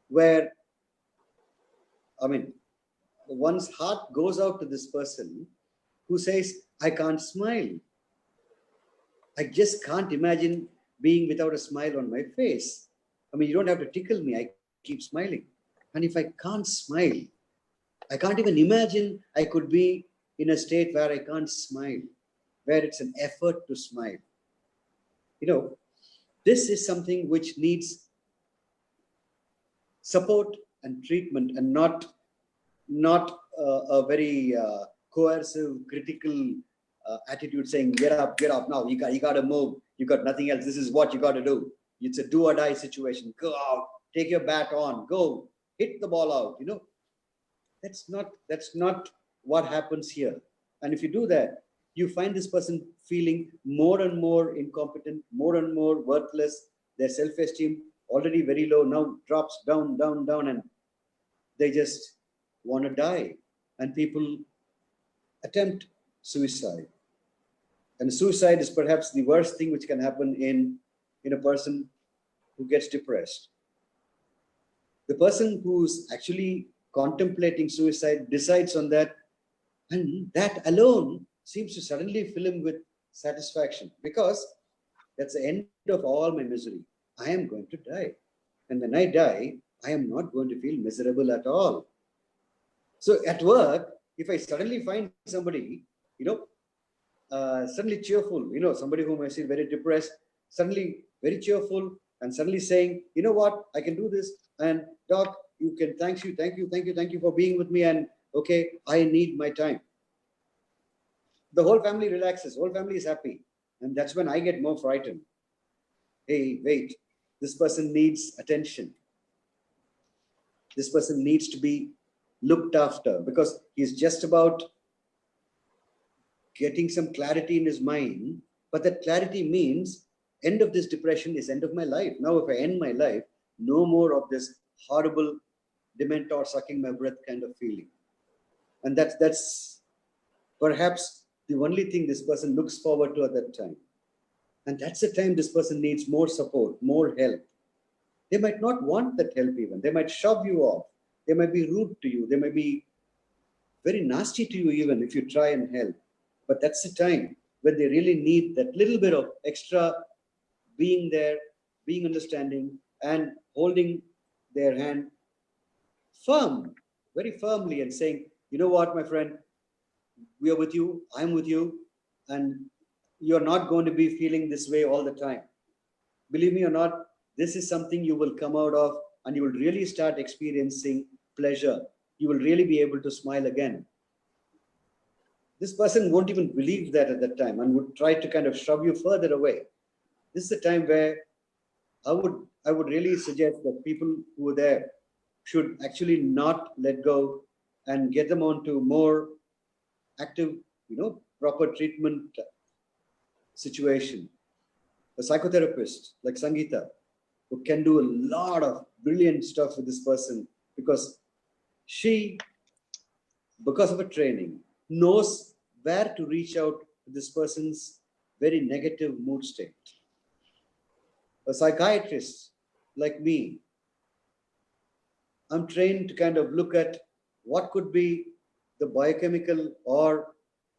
where, I mean, one's heart goes out to this person who says, I can't smile. I just can't imagine being without a smile on my face. I mean, you don't have to tickle me. I keep smiling. And if I can't smile, I can't even imagine I could be in a state where I can't smile, where it's an effort to smile. You know, this is something which needs support and treatment, and not a very coercive, critical attitude saying, get up now, you got to move, you got nothing else, this is what you got to do. It's a do or die situation. Go out, take your bat on, go hit the ball out. You know, that's not what happens here. And if you do that, you find this person feeling more and more incompetent, more and more worthless. Their self-esteem, already very low, now drops down, and they just want to die. And people attempt suicide. And suicide is perhaps the worst thing which can happen in a person who gets depressed. The person who's actually contemplating suicide decides on that, and that alone seems to suddenly fill him with satisfaction, because that's the end of all my misery. I am going to die. And when I die, I am not going to feel miserable at all. So at work, if I suddenly find somebody, suddenly cheerful, somebody whom I see very depressed, suddenly very cheerful, and suddenly saying, you know what, I can do this. And doc, thank you for being with me. And okay, I need my time. The whole family relaxes, whole family is happy. And that's when I get more frightened. Hey, wait, this person needs attention. This person needs to be looked after, because he's just about getting some clarity in his mind. But that clarity means end of this depression is end of my life. Now, if I end my life, no more of this horrible dementor sucking my breath kind of feeling. And that's perhaps the only thing this person looks forward to at that time. And that's the time this person needs more support, more help. They might not want that help even. They might shove you off. They might be rude to you. They might be very nasty to you even if you try and help. But that's the time when they really need that little bit of extra being there, being understanding, and holding their hand firm, very firmly, and saying, you know what, my friend, we are with you, I'm with you, and you're not going to be feeling this way all the time. Believe me or not, this is something you will come out of, and you will really start experiencing pleasure. You will really be able to smile again. This person won't even believe that at that time and would try to kind of shove you further away. This is the time where I would really suggest that people who are there should actually not let go and get them onto more active, proper treatment situation. A psychotherapist like Sangeetha, who can do a lot of brilliant stuff with this person, because she, because of her training, knows where to reach out to this person's very negative mood state. A psychiatrist like me, I'm trained to kind of look at what could be the biochemical or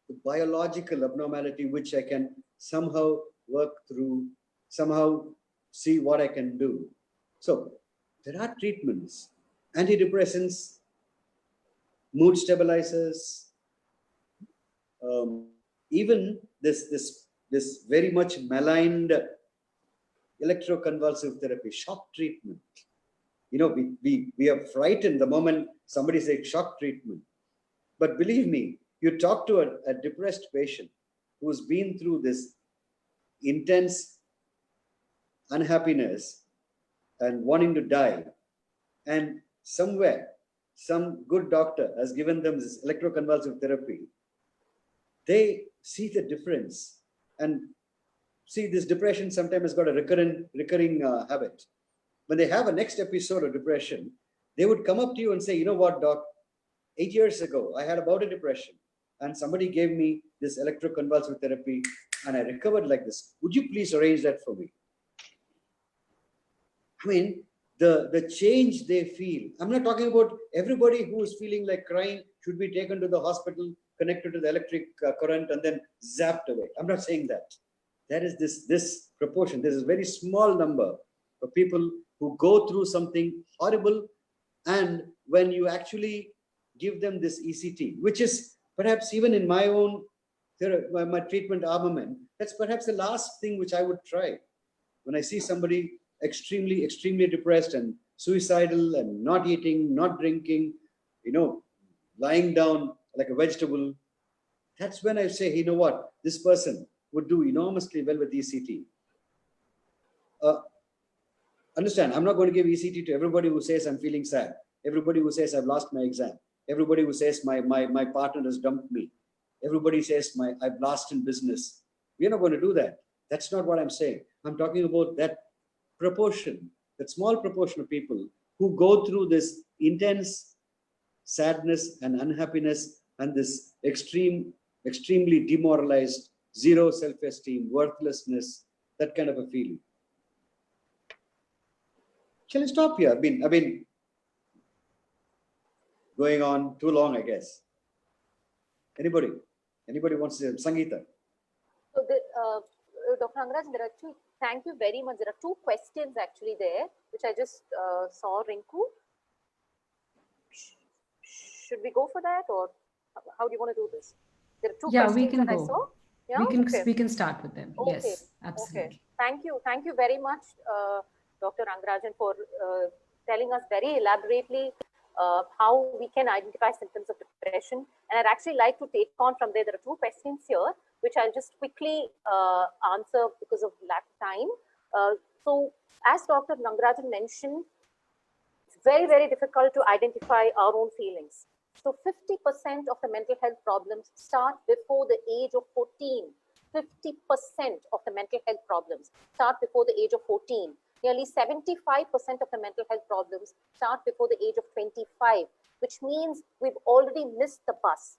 the biological abnormality which I can somehow work through, somehow see what I can do. So there are treatments, antidepressants, mood stabilizers, even this very much maligned electroconvulsive therapy, shock treatment. We are frightened the moment somebody says shock treatment. But believe me, you talk to a depressed patient who's been through this intense unhappiness and wanting to die, and somewhere some good doctor has given them this electroconvulsive therapy, they see the difference. And see, this depression sometimes has got a recurring habit. When they have a next episode of depression, they would come up to you and say, you know what, doc, 8 years ago, I had a bout of depression and somebody gave me this electroconvulsive therapy and I recovered like this. Would you please arrange that for me? I mean, the change they feel. I'm not talking about everybody who is feeling like crying should be taken to the hospital, connected to the electric current and then zapped away. I'm not saying that. There is this proportion. There's a very small number of people who go through something horrible, and when you actually give them this ECT, which is perhaps even in my own my treatment armament, that's perhaps the last thing which I would try. When I see somebody extremely depressed and suicidal and not eating, not drinking, lying down like a vegetable, that's when I say, you know what, this person would do enormously well with ECT. Understand, I'm not going to give ECT to everybody who says I'm feeling sad, everybody who says I've lost my exam, everybody who says my partner has dumped me, everybody says I've lost in business. We're not going to do that. That's not what I'm saying. I'm talking about that proportion, that small proportion of people who go through this intense sadness and unhappiness and this extremely demoralized zero self-esteem, worthlessness, that kind of a feeling. Shall I stop here? I've been going on too long, I guess. Anybody wants to say? Sangeetha. So, Dr. Rangarajan, thank you very much. There are two questions actually there, which I just saw, Rinku. Should we go for that, or how do you want to do this? There are two questions that I saw. Yeah, we can start with them. Okay. Yes, absolutely. Okay. Thank you very much, Dr. Rangarajan, for telling us very elaborately how we can identify symptoms of depression. And I'd actually like to take on from there. There are two questions here, which I'll just quickly answer because of lack of time. So, as Dr. Rangarajan mentioned, it's very, very difficult to identify our own feelings. So 50% of the mental health problems start before the age of 14. 50% of the mental health problems start before the age of 14. Nearly 75% of the mental health problems start before the age of 25, which means we've already missed the bus.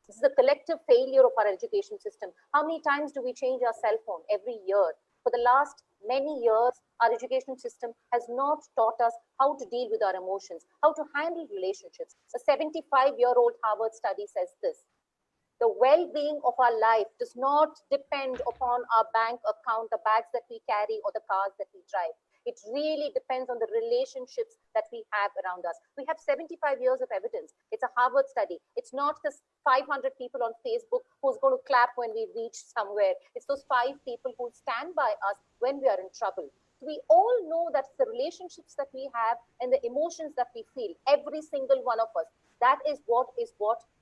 This is a collective failure of our education system. How many times do we change our cell phone every year? For the last many years, our education system has not taught us how to deal with our emotions, how to handle relationships. A 75-year-old Harvard study says this: the well-being of our life does not depend upon our bank account, the bags that we carry, or the cars that we drive. It really depends on the relationships that we have around us. We have 75 years of evidence. It's a Harvard study. It's not the 500 people on Facebook who's going to clap when we reach somewhere. It's those 5 people who stand by us when we are in trouble. We all know that the relationships that we have and the emotions that we feel, every single one of us, that is what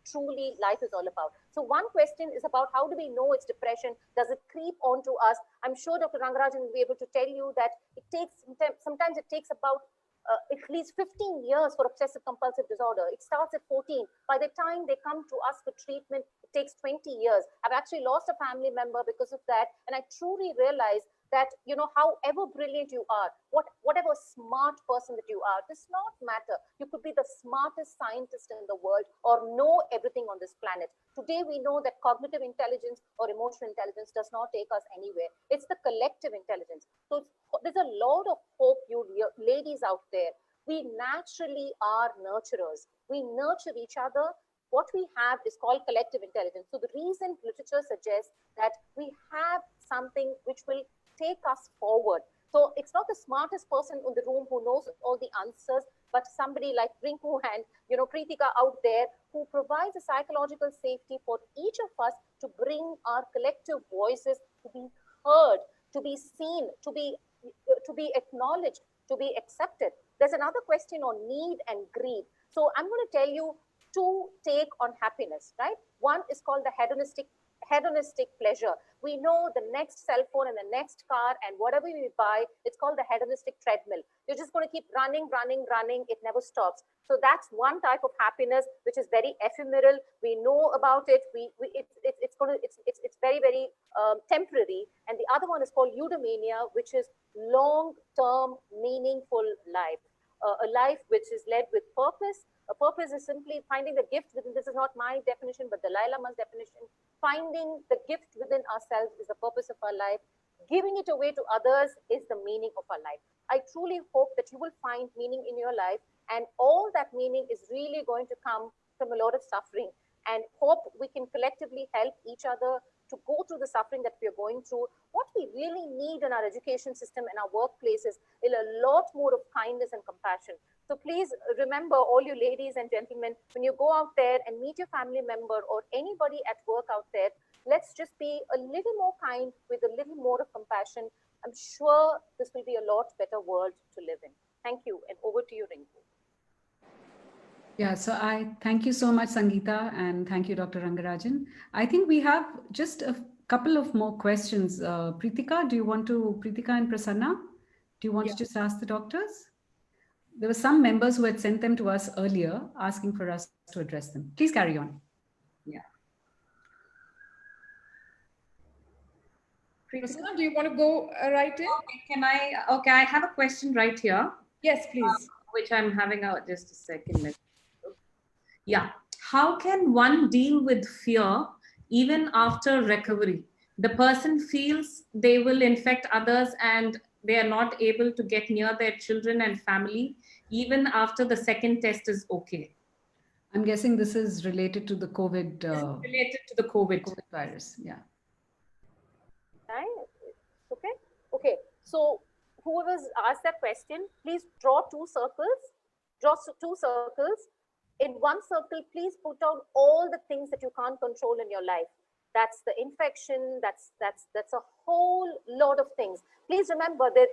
truly life is all about. So one question is about how do we know it's depression? Does it creep onto us? I'm sure Dr. Rangarajan will be able to tell you that it takes, sometimes it takes about at least 15 years for obsessive compulsive disorder. It starts at 14. By the time they come to us for treatment, it takes 20 years. I've actually lost a family member because of that. And I truly realized that, you know, however brilliant you are, whatever smart person that you are, does not matter. You could be the smartest scientist in the world or know everything on this planet. Today, we know that cognitive intelligence or emotional intelligence does not take us anywhere. It's the collective intelligence. So there's a lot of hope, you ladies out there. We naturally are nurturers. We nurture each other. What we have is called collective intelligence. So the recent literature suggests that we have something which will take us forward. So it's not the smartest person in the room who knows all the answers, but somebody like Rinku and, you know, Kritika out there who provides a psychological safety for each of us to bring our collective voices to be heard, to be seen, to be acknowledged, to be accepted. There's another question on need and greed. So I'm going to tell you 2 take on happiness, right? One is called the hedonistic pleasure. We know the next cell phone and the next car and whatever we buy, it's called the hedonistic treadmill. You're just going to keep running. It never stops. So that's one type of happiness which is very ephemeral. We know about it. It's very, very temporary. And the other one is called eudaimonia, which is long-term, meaningful life. A life which is led with purpose. A purpose is simply finding the gift within. This is not my definition, but Dalai Lama's definition. Finding the gift within ourselves is the purpose of our life. Giving it away to others is the meaning of our life. I truly hope that you will find meaning in your life, and all that meaning is really going to come from a lot of suffering. And hope we can collectively help each other to go through the suffering that we are going through. What we really need in our education system and our workplaces is a lot more of kindness and compassion. So please remember, all you ladies and gentlemen, when you go out there and meet your family member or anybody at work out there, let's just be a little more kind with a little more of compassion. I'm sure this will be a lot better world to live in. Thank you, and over to you, Rinku. Yeah, so I thank you so much, Sangeetha, and thank you, Dr. Rangarajan. I think we have just a couple of more questions. Pritika and Prasanna, do you want to just ask the doctors? There were some members who had sent them to us earlier, asking for us to address them. Please carry on. Yeah. Prasanna, do you want to go right in? Okay, I have a question right here. Yes, please. Which I'm having just a second. Yeah. How can one deal with fear even after recovery? the person feels they will infect others and they are not able to get near their children and family, even after the second test is okay. I'm guessing this is related to the COVID, This is related to the COVID. COVID virus. Yeah. Right? Okay. Okay. So whoever's asked that question, please draw two circles. Draw two circles. In one circle, please put out all the things that you can't control in your life. That's the infection. That's a whole lot of things. Please remember that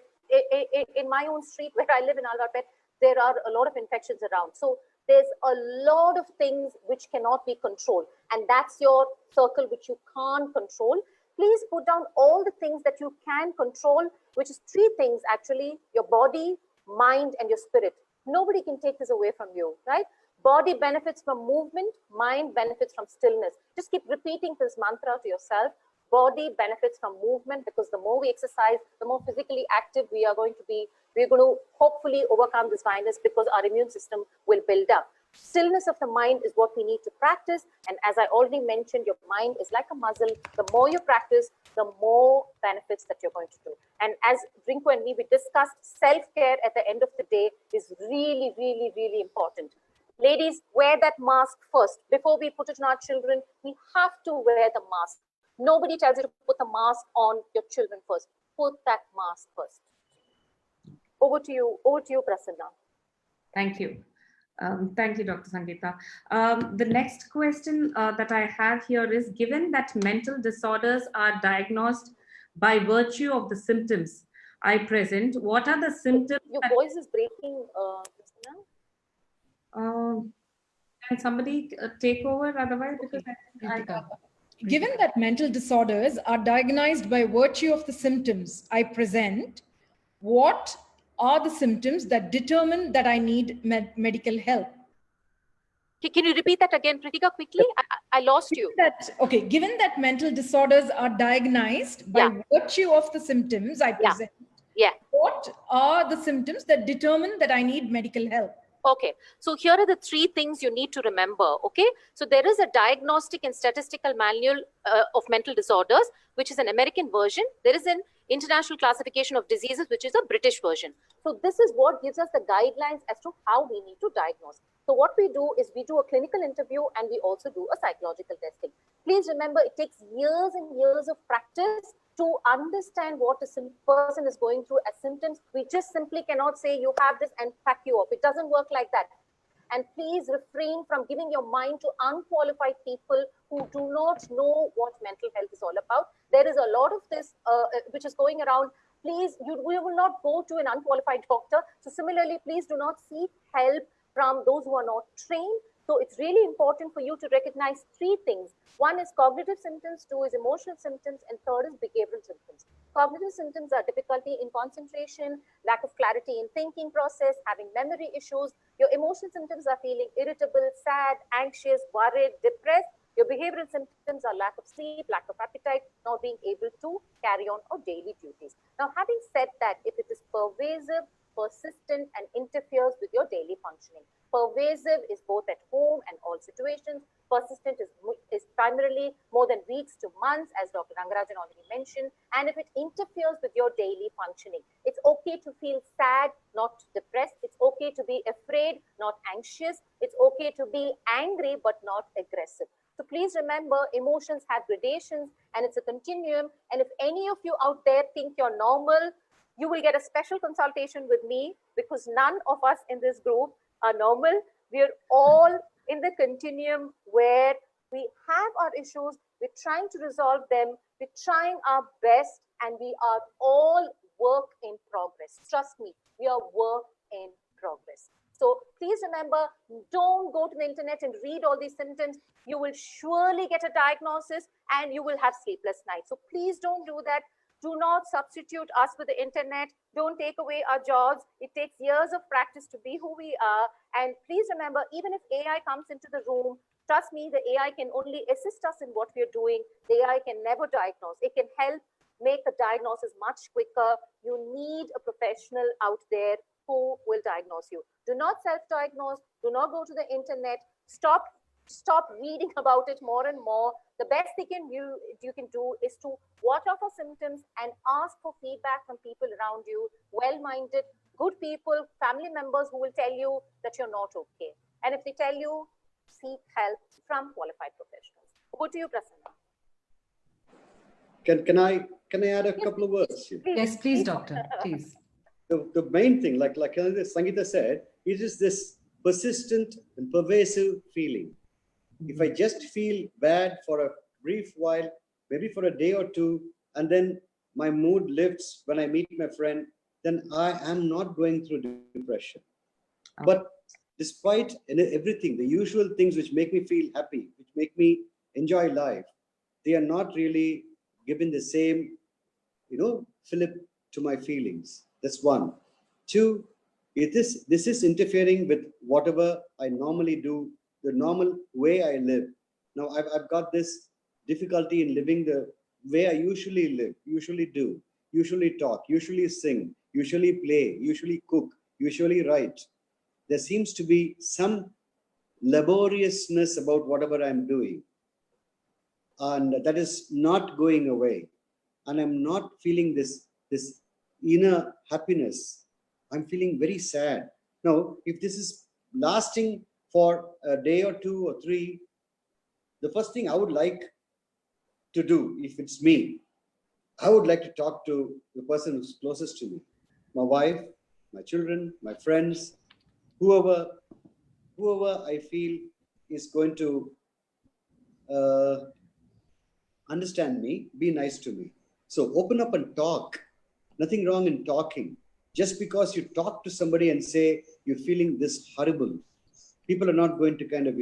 in my own street where I live in Alvarpet, there are a lot of infections around. So there's a lot of things which cannot be controlled, and that's your circle which you can't control. Please put down all the things that you can control, which is three things actually: your body, mind, and your spirit. Nobody can take this away from you, right? Body benefits from movement, mind benefits from stillness. Just keep repeating this mantra to yourself. Body benefits from movement, because the more we exercise, the more physically active we are going to be. We're going to hopefully overcome this virus because our immune system will build up. Stillness of the mind is what we need to practice. And as I already mentioned, your mind is like a muscle. The more you practice, the more benefits that you're going to do. And as Rinko and me, we discussed, self-care at the end of the day is really, really, really important. Ladies, wear that mask first. Before we put it on our children, we have to wear the mask. Nobody tells you to put the mask on your children first. Put that mask first. Over to you, Prasanna. Thank you. Thank you, Dr. Sangeetha. The next question that I have here is, given that mental disorders are diagnosed by virtue of the symptoms I present, what are the symptoms? Your voice is breaking, Prasanna. Can somebody take over otherwise? Because Given that mental disorders are diagnosed by virtue of the symptoms I present, what are the symptoms that determine that I need medical help? Can you repeat that again, Pritika, quickly? I lost you. Given that mental disorders are diagnosed by virtue of the symptoms I present, what are the symptoms that determine that I need medical help? Okay, so here are the three things you need to remember, okay? So there is a diagnostic and statistical manual of mental disorders, which is an American version. There is an international classification of diseases, which is a British version. So this is what gives us the guidelines as to how we need to diagnose. So what we do is we do a clinical interview and we also do a psychological testing. Please remember, it takes years and years of practice to understand what a person is going through as symptoms. We just simply cannot say you have this and pack you up. It doesn't work like that. And please refrain from giving your mind to unqualified people who do not know what mental health is all about. There is a lot of this which is going around. Please, we will not go to an unqualified doctor. So similarly, please do not seek help from those who are not trained. So it's really important for you to recognize three things. One is cognitive symptoms, two is emotional symptoms, and third is behavioral symptoms. Cognitive symptoms are difficulty in concentration, lack of clarity in thinking process, having memory issues. Your emotional symptoms are feeling irritable, sad, anxious, worried, depressed. Your behavioral symptoms are lack of sleep, lack of appetite, not being able to carry on our daily duties. Now, having said that, if it is pervasive, persistent, and interferes with your daily functioning. Pervasive is both at home and all situations. Persistent is primarily more than weeks to months, as Dr. Rangarajan already mentioned. And if it interferes with your daily functioning, it's okay to feel sad, not depressed. It's okay to be afraid, not anxious. It's okay to be angry, but not aggressive. So please remember, emotions have gradations and it's a continuum. And if any of you out there think you're normal, you will get a special consultation with me, because none of us in this group are normal. We're all in the continuum where we have our issues, we're trying to resolve them, we're trying our best, and we are all work in progress. Trust me, we are work in progress. So please remember, don't go to the internet and read all these symptoms. You will surely get a diagnosis and you will have sleepless nights. So please don't do that. Do not substitute us with the internet. Don't take away our jobs. It takes years of practice to be who we are. And please remember, even if AI comes into the room, trust me, the AI can only assist us in what we're doing. The AI can never diagnose. It can help make the diagnosis much quicker. You need a professional out there who will diagnose you. Do not self-diagnose. Do not go to the internet. Stop stop reading about it more and more. The best thing you can do is to watch out for symptoms and ask for feedback from people around you, well-minded, good people, family members who will tell you that you're not okay. And if they tell you, seek help from qualified professionals. Over to you, Prasanna. Can I add a couple of words here? Yes, please, doctor, please. The main thing, like Sangeetha said, is just this persistent and pervasive feeling. If I just feel bad for a brief while, maybe for a day or two, and then my mood lifts when I meet my friend, then I am not going through depression. But despite everything, the usual things which make me feel happy, which make me enjoy life, they are not really giving the same, fillip to my feelings. That's one. Two, this is interfering with whatever I normally do, the normal way I live. Now I've got this difficulty in living the way I usually live, usually do, usually talk, usually sing, usually play, usually cook, usually write. There seems to be some laboriousness about whatever I'm doing. And that is not going away. And I'm not feeling this inner happiness. I'm feeling very sad. Now, if this is lasting for a day or two or three, the first thing I would like to do, if it's me, I would like to talk to the person who's closest to me, my wife, my children, my friends, whoever I feel is going to understand me, be nice to me. So open up and talk. Nothing wrong in talking. Just because you talk to somebody and say you're feeling this horrible, people are not going to kind of,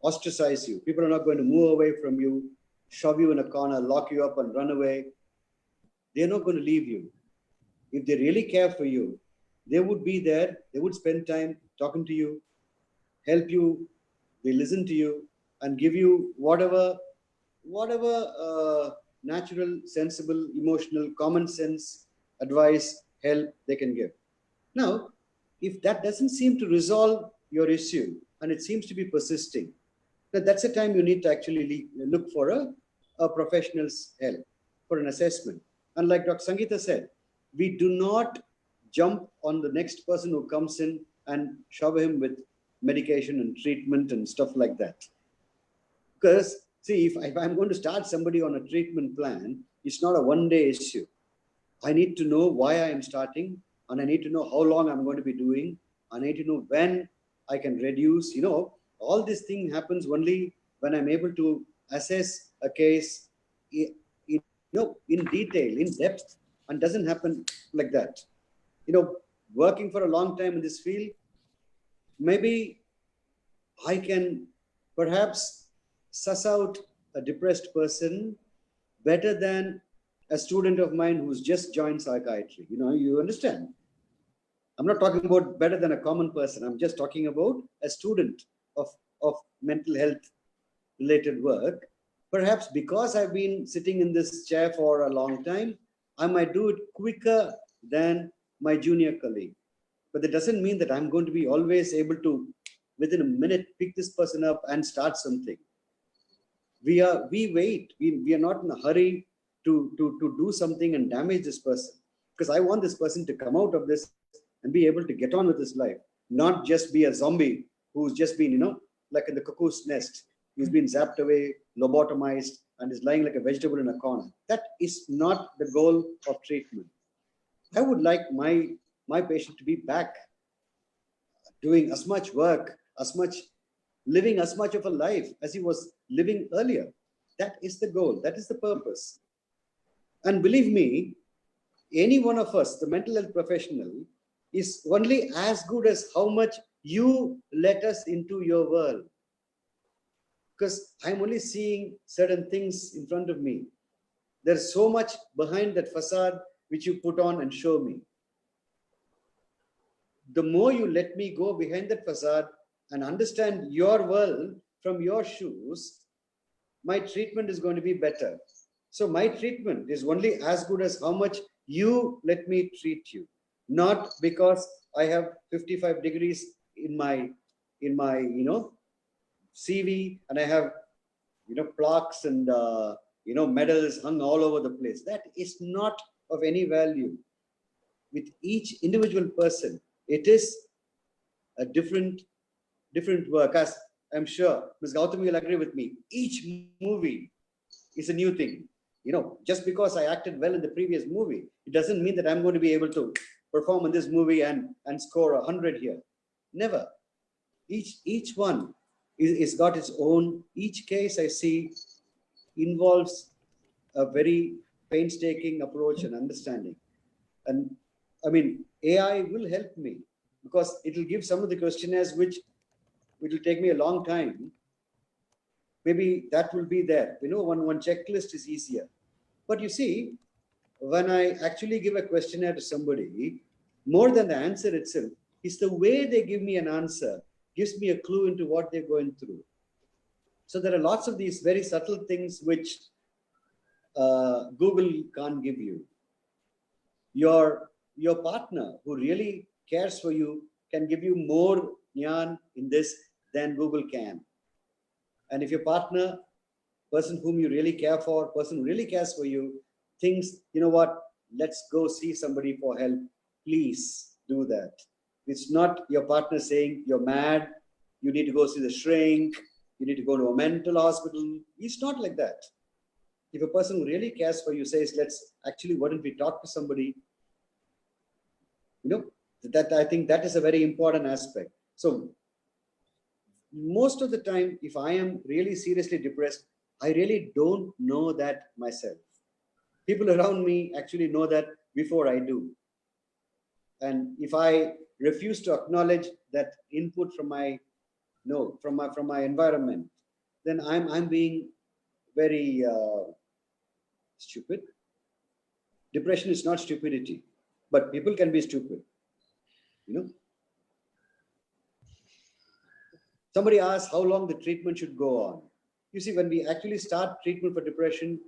ostracize you. People are not going to move away from you, shove you in a corner, lock you up and run away. They're not going to leave you. If they really care for you, they would be there. They would spend time talking to you, help you. They listen to you and give you whatever natural, sensible, emotional, common sense advice, help they can give. Now, if that doesn't seem to resolve your issue and it seems to be persisting, that's the time you need to actually look for a professional's help, for an assessment. And like Dr. Sangeetha said, we do not jump on the next person who comes in and shove him with medication and treatment and stuff like that. Because, see, if I'm going to start somebody on a treatment plan, it's not a one-day issue. I need to know why I am starting, and I need to know how long I'm going to be doing. I need to know when I can reduce. All this thing happens only when I'm able to assess a case in detail, in depth, and doesn't happen like that. Working for a long time in this field, maybe I can perhaps suss out a depressed person better than a student of mine who's just joined psychiatry. You understand? I'm not talking about better than a common person. I'm just talking about a student of mental health related work. Perhaps because I've been sitting in this chair for a long time, I might do it quicker than my junior colleague. But that doesn't mean that I'm going to be always able to, within a minute, pick this person up and start something. We wait. We are not in a hurry to do something and damage this person, because I want this person to come out of this and be able to get on with his life, not just be a zombie who's just been, like in the cuckoo's nest. He's been zapped away, lobotomized, and is lying like a vegetable in a corner. That is not the goal of treatment. I would like my patient to be back doing as much work, living as much of a life as he was living earlier. That is the goal. That is the purpose. And believe me, any one of us, the mental health professional, is only as good as how much you let us into your world. Because I'm only seeing certain things in front of me. There's so much behind that facade which you put on and show me. The more you let me go behind that facade and understand your world from your shoes, my treatment is going to be better. So my treatment is only as good as how much you let me treat you, not because I have 55 degrees in my CV and I have, plaques and, medals hung all over the place. That is not of any value. With each individual person, it is a different work. As I'm sure Ms. Gautami will agree with me, each movie is a new thing. Just because I acted well in the previous movie, it doesn't mean that I'm going to be able to perform in this movie and score 100 here. Never. Each one is got its own. Each case I see involves a very painstaking approach and understanding. And I mean, AI will help me because it will give some of the questionnaires which will take me a long time. Maybe that will be there. One checklist is easier. But you see, when I actually give a questionnaire to somebody, more than the answer itself, is the way they give me an answer gives me a clue into what they're going through. So there are lots of these very subtle things which Google can't give you. Your partner who really cares for you can give you more jnana in this than Google can. And if your partner, person whom you really care for, person who really cares for you, thinks, let's go see somebody for help, please do that. It's not your partner saying you're mad, you need to go see the shrink, you need to go to a mental hospital. It's not like that. If a person who really cares for you says, why don't we talk to somebody? That I think that is a very important aspect. So most of the time, if I am really seriously depressed, I really don't know that myself. People around me actually know that before I do. And if I refuse to acknowledge that input from my environment, then I'm being very stupid. Depression is not stupidity, but people can be stupid. Somebody asked how long the treatment should go on. You see, when we actually start treatment for depression,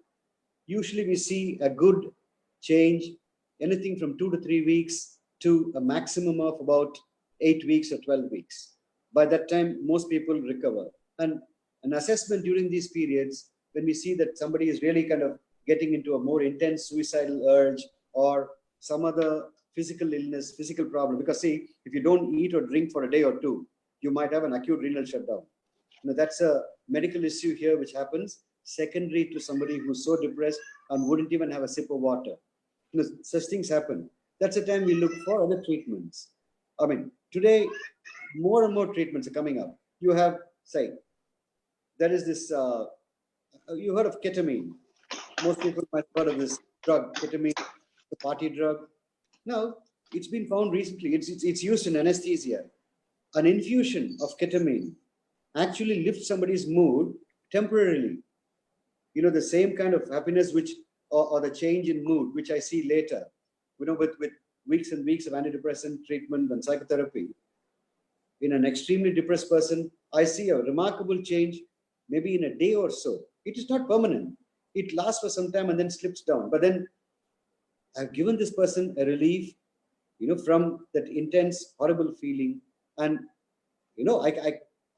usually we see a good change, anything from 2 to 3 weeks to a maximum of about 8 weeks or 12 weeks. By that time, most people recover. And an assessment during these periods, when we see that somebody is really kind of getting into a more intense suicidal urge or some other physical illness, physical problem, because see, if you don't eat or drink for a day or two, you might have an acute renal shutdown. That's a medical issue here which happens secondary to somebody who's so depressed and wouldn't even have a sip of water. Such things happen. That's the time we look for other treatments. I mean, today, more and more treatments are coming up. You have, there is this, you heard of ketamine. Most people might have heard of this drug, ketamine, the party drug. Now, it's been found recently, it's used in anesthesia. An infusion of ketamine actually lifts somebody's mood temporarily. The same kind of happiness or the change in mood, which I see later, with weeks and weeks of antidepressant treatment and psychotherapy. In an extremely depressed person, I see a remarkable change, maybe in a day or so. It is not permanent. It lasts for some time and then slips down. But then I've given this person a relief, from that intense, horrible feeling. And,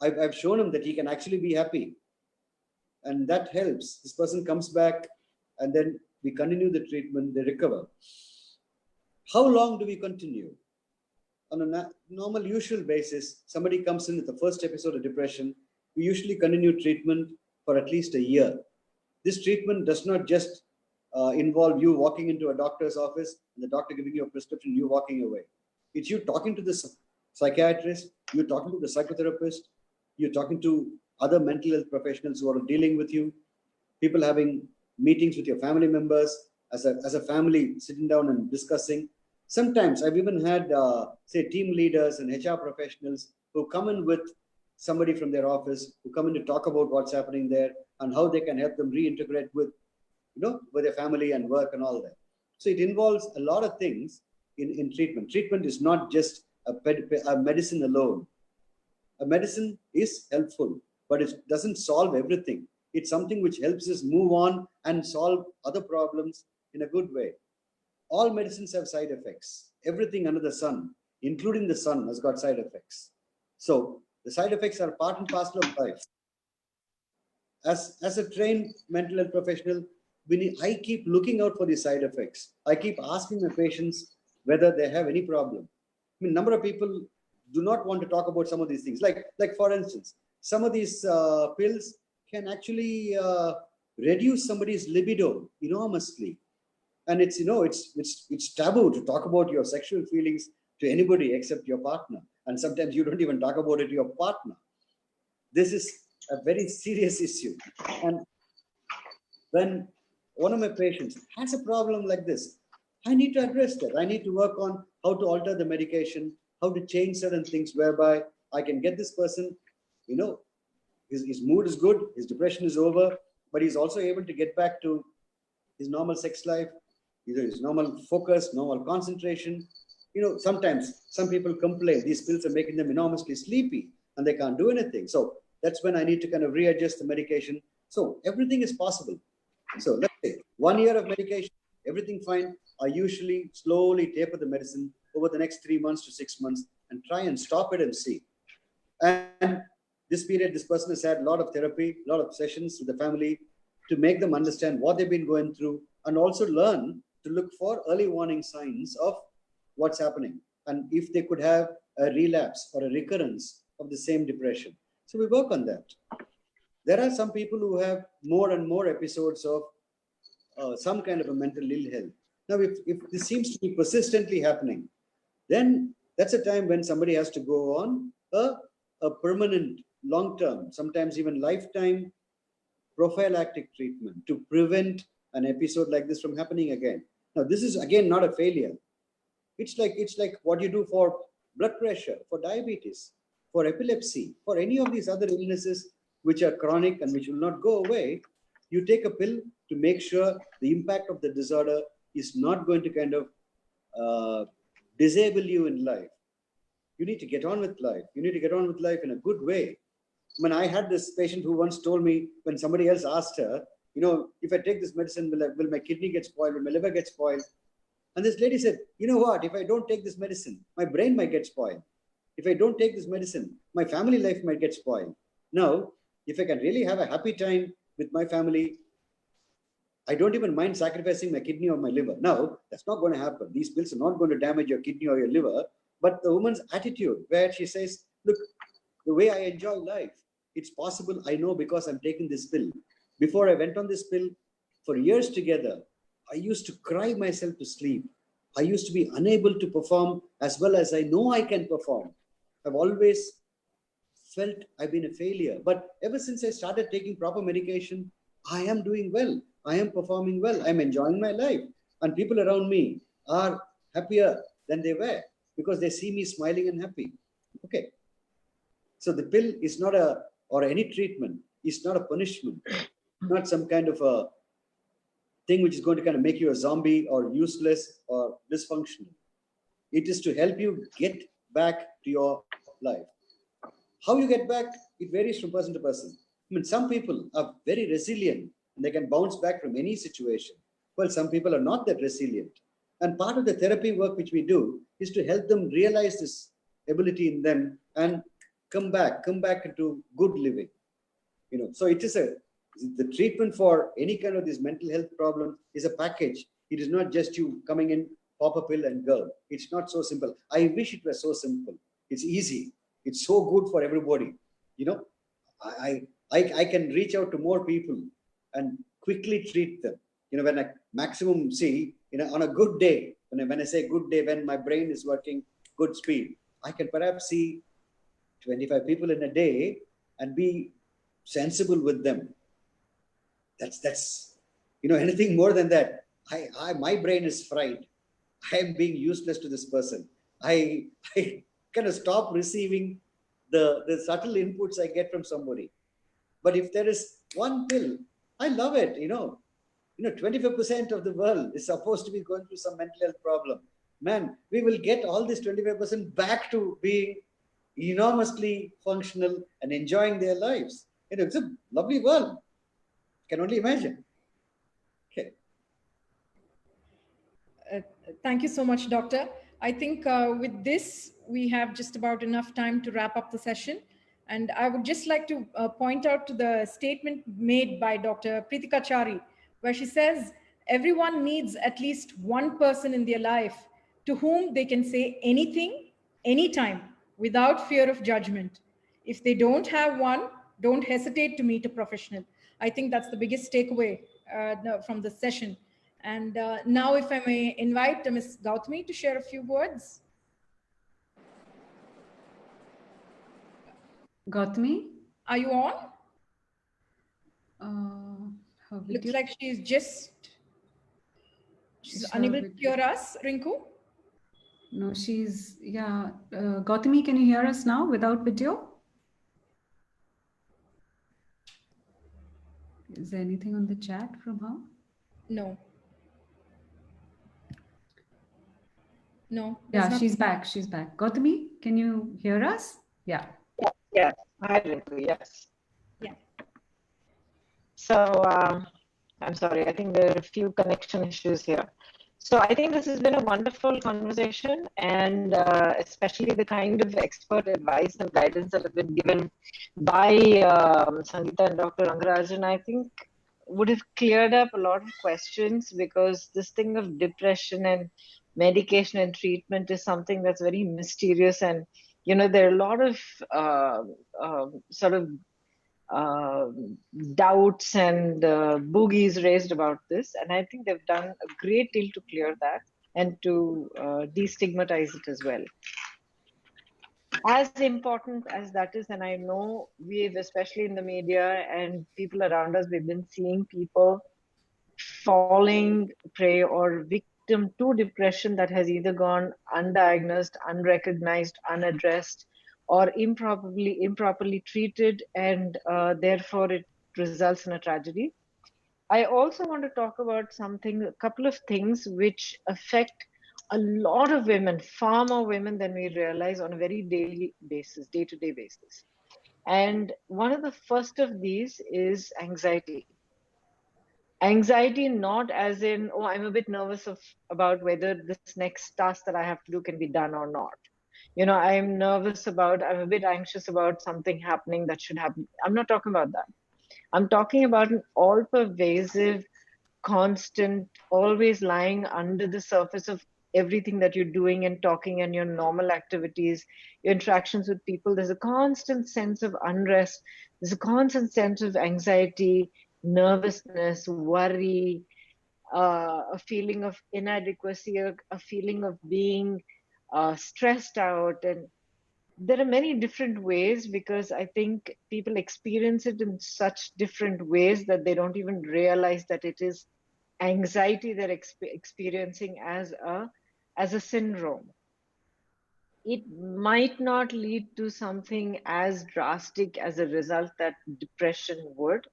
I've shown him that he can actually be happy. And that helps. This person comes back and then we continue the treatment, they recover. How long do we continue? On a normal, usual basis, somebody comes in with the first episode of depression, we usually continue treatment for at least a year. This treatment does not just involve you walking into a doctor's office and the doctor giving you a prescription, you walking away. It's you talking to the psychiatrist, you're talking to the psychotherapist, you're talking to other mental health professionals who are dealing with you, people having meetings with your family members, as a family sitting down and discussing. Sometimes I've even had, team leaders and HR professionals who come in with somebody from their office, who come in to talk about what's happening there and how they can help them reintegrate with their family and work and all that. So it involves a lot of things in treatment. Treatment is not just a medicine alone. A medicine is helpful, but it doesn't solve everything. It's something which helps us move on and solve other problems in a good way. All medicines have side effects. Everything under the sun, including the sun, has got side effects. So the side effects are part and parcel of life. as a trained mental health professional, I keep looking out for the side effects. I keep asking my patients whether they have any problem. I mean, number of people do not want to talk about some of these things. Like for instance, some of these pills can actually reduce somebody's libido enormously. And it's, it's taboo to talk about your sexual feelings to anybody except your partner. And sometimes you don't even talk about it to your partner. This is a very serious issue. And when one of my patients has a problem like this, I need to address that. I need to work on how to alter the medication, how to change certain things whereby I can get this person, his mood is good, his depression is over, but he's also able to get back to his normal sex life, his normal focus, normal concentration. Sometimes some people complain these pills are making them enormously sleepy and they can't do anything. So that's when I need to kind of readjust the medication. So everything is possible. So let's say 1 year of medication, everything fine. I usually slowly taper the medicine over the next 3 months to 6 months and try and stop it and see. And this period, this person has had a lot of therapy, a lot of sessions with the family to make them understand what they've been going through and also learn to look for early warning signs of what's happening and if they could have a relapse or a recurrence of the same depression. So we work on that. There are some people who have more and more episodes of some kind of a mental ill health. Now, if this seems to be persistently happening, then that's a time when somebody has to go on a permanent, long-term, sometimes even lifetime prophylactic treatment to prevent an episode like this from happening again. Now, this is again not a failure. It's like what you do for blood pressure, for diabetes, for epilepsy, for any of these other illnesses which are chronic and which will not go away. You take a pill to make sure the impact of the disorder is not going to kind of disable you in life. You need to get on with life. You need to get on with life in a good way. When I had this patient who once told me, when somebody else asked her, if I take this medicine, will my kidney get spoiled? Will my liver get spoiled? And this lady said, you know what? If I don't take this medicine, my brain might get spoiled. If I don't take this medicine, my family life might get spoiled. Now, if I can really have a happy time with my family, I don't even mind sacrificing my kidney or my liver. Now, that's not going to happen. These pills are not going to damage your kidney or your liver. But the woman's attitude, where she says, look, the way I enjoy life, it's possible, I know, because I'm taking this pill. Before I went on this pill, for years together, I used to cry myself to sleep. I used to be unable to perform as well as I know I can perform. I've always felt I've been a failure. But ever since I started taking proper medication, I am doing well. I am performing well. I'm enjoying my life. And people around me are happier than they were because they see me smiling and happy. Okay. So the pill is not or any treatment is not a punishment, not some kind of a thing which is going to kind of make you a zombie or useless or dysfunctional. It is to help you get back to your life. How you get back, it varies from person to person. I mean, some people are very resilient and they can bounce back from any situation. Well, some people are not that resilient. And part of the therapy work which we do is to help them realize this ability in them and come back into good living. So it is the treatment for any kind of this mental health problem is a package. It is not just you coming in, pop a pill and go. It's not so simple. I wish it was so simple. It's easy. It's so good for everybody. I can reach out to more people and quickly treat them. When I maximum see, on a good day, when I say good day, when my brain is working good speed, I can perhaps see 25 people in a day and be sensible with them. That's anything more than that, my brain is fried. I am being useless to this person. I kind of stop receiving the subtle inputs I get from somebody. But if there is one pill, I love it. 25% of the world is supposed to be going through some mental health problem. Man, we will get all this 25% back to being enormously functional and enjoying their lives. It's a lovely world. Can only imagine. Okay. Thank you so much, Doctor. I think with this, we have just about enough time to wrap up the session. And I would just like to point out to the statement made by Dr. Pritika Chari, where she says, everyone needs at least one person in their life to whom they can say anything, anytime, without fear of judgment. If they don't have one, don't hesitate to meet a professional. I think that's the biggest takeaway from the session. And now if I may invite Ms. Gautami to share a few words. Gautami? Are you on? Her Looks video. like she's unable to hear us, Rinku. No, yeah. Gautami, can you hear us now without video? Is there anything on the chat from her? No. No. Yeah, she's back. She's back. Gautami, can you hear us? Yeah. Yes. Hi, Rinku. Yes. Yeah. So I'm sorry. I think there are a few connection issues here. So I think this has been a wonderful conversation, and especially the kind of expert advice and guidance that have been given by Sangeetha and Dr. Rangarajan, I think would have cleared up a lot of questions, because this thing of depression and medication and treatment is something that's very mysterious, and there are a lot of sort of doubts and boogies raised about this, and I think they've done a great deal to clear that and to destigmatize it as well. As important as that is, and I know we've, especially in the media and people around us, we've been seeing people falling prey or victim to depression that has either gone undiagnosed, unrecognized, unaddressed, or improperly treated, and therefore it results in a tragedy. I also want to talk about a couple of things which affect a lot of women, far more women than we realize, on a very daily basis, day-to-day basis. And one of the first of these is anxiety. Anxiety, not as in, oh, I'm a bit nervous about whether this next task that I have to do can be done or not. I'm a bit anxious about something happening that should happen. I'm not talking about that. I'm talking about an all-pervasive, constant, always lying under the surface of everything that you're doing and talking and your normal activities, your interactions with people. There's a constant sense of unrest. There's a constant sense of anxiety, nervousness, worry, a feeling of inadequacy, a feeling of being stressed out. And there are many different ways, because I think people experience it in such different ways that they don't even realize that it is anxiety they're experiencing as a syndrome. It might not lead to something as drastic as a result that depression would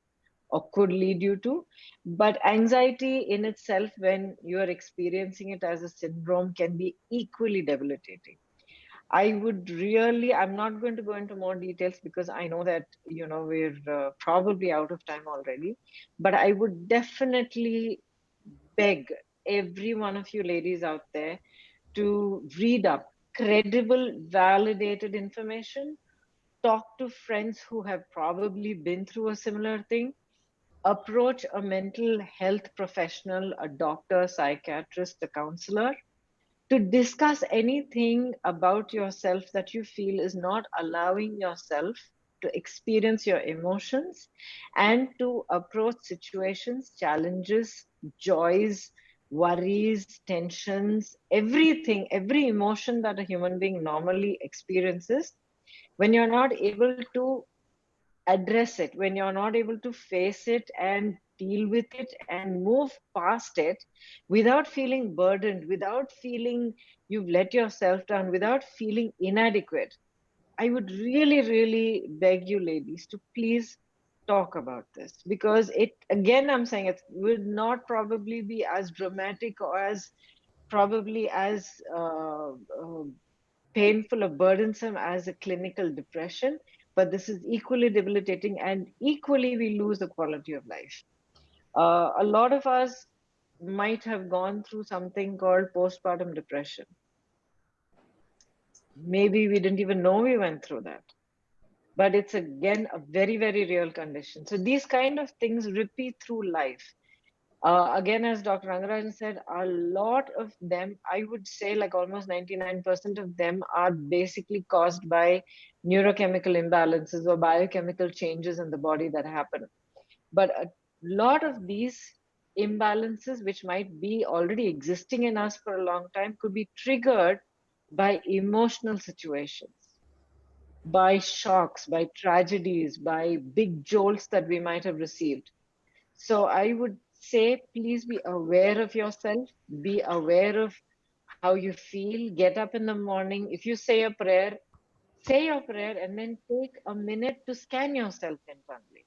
or could lead you to, but anxiety in itself, when you are experiencing it as a syndrome, can be equally debilitating. I'm not going to go into more details, because I know that we're probably out of time already, but I would definitely beg every one of you ladies out there to read up credible, validated information, talk to friends who have probably been through a similar thing, approach a mental health professional, a doctor, psychiatrist, a counselor, to discuss anything about yourself that you feel is not allowing yourself to experience your emotions, and to approach situations, challenges, joys, worries, tensions, everything, every emotion that a human being normally experiences. When you're not able to address it, when you're not able to face it and deal with it and move past it without feeling burdened, without feeling you've let yourself down, without feeling inadequate, I would really, really beg you ladies to please talk about this, because I'm saying it would not probably be as dramatic or as probably as painful or burdensome as a clinical depression, but this is equally debilitating, and equally we lose the quality of life. A lot of us might have gone through something called postpartum depression. Maybe we didn't even know we went through that. but it's again a very, very real condition. So these kind of things repeat through life. Again, as Dr. Rangarajan said, a lot of them, I would say like almost 99% of them are basically caused by neurochemical imbalances or biochemical changes in the body that happen. But a lot of these imbalances, which might be already existing in us for a long time, could be triggered by emotional situations, by shocks, by tragedies, by big jolts that we might have received. So I would say, please be aware of yourself, be aware of how you feel, get up in the morning. If you say your prayer and then take a minute to scan yourself internally.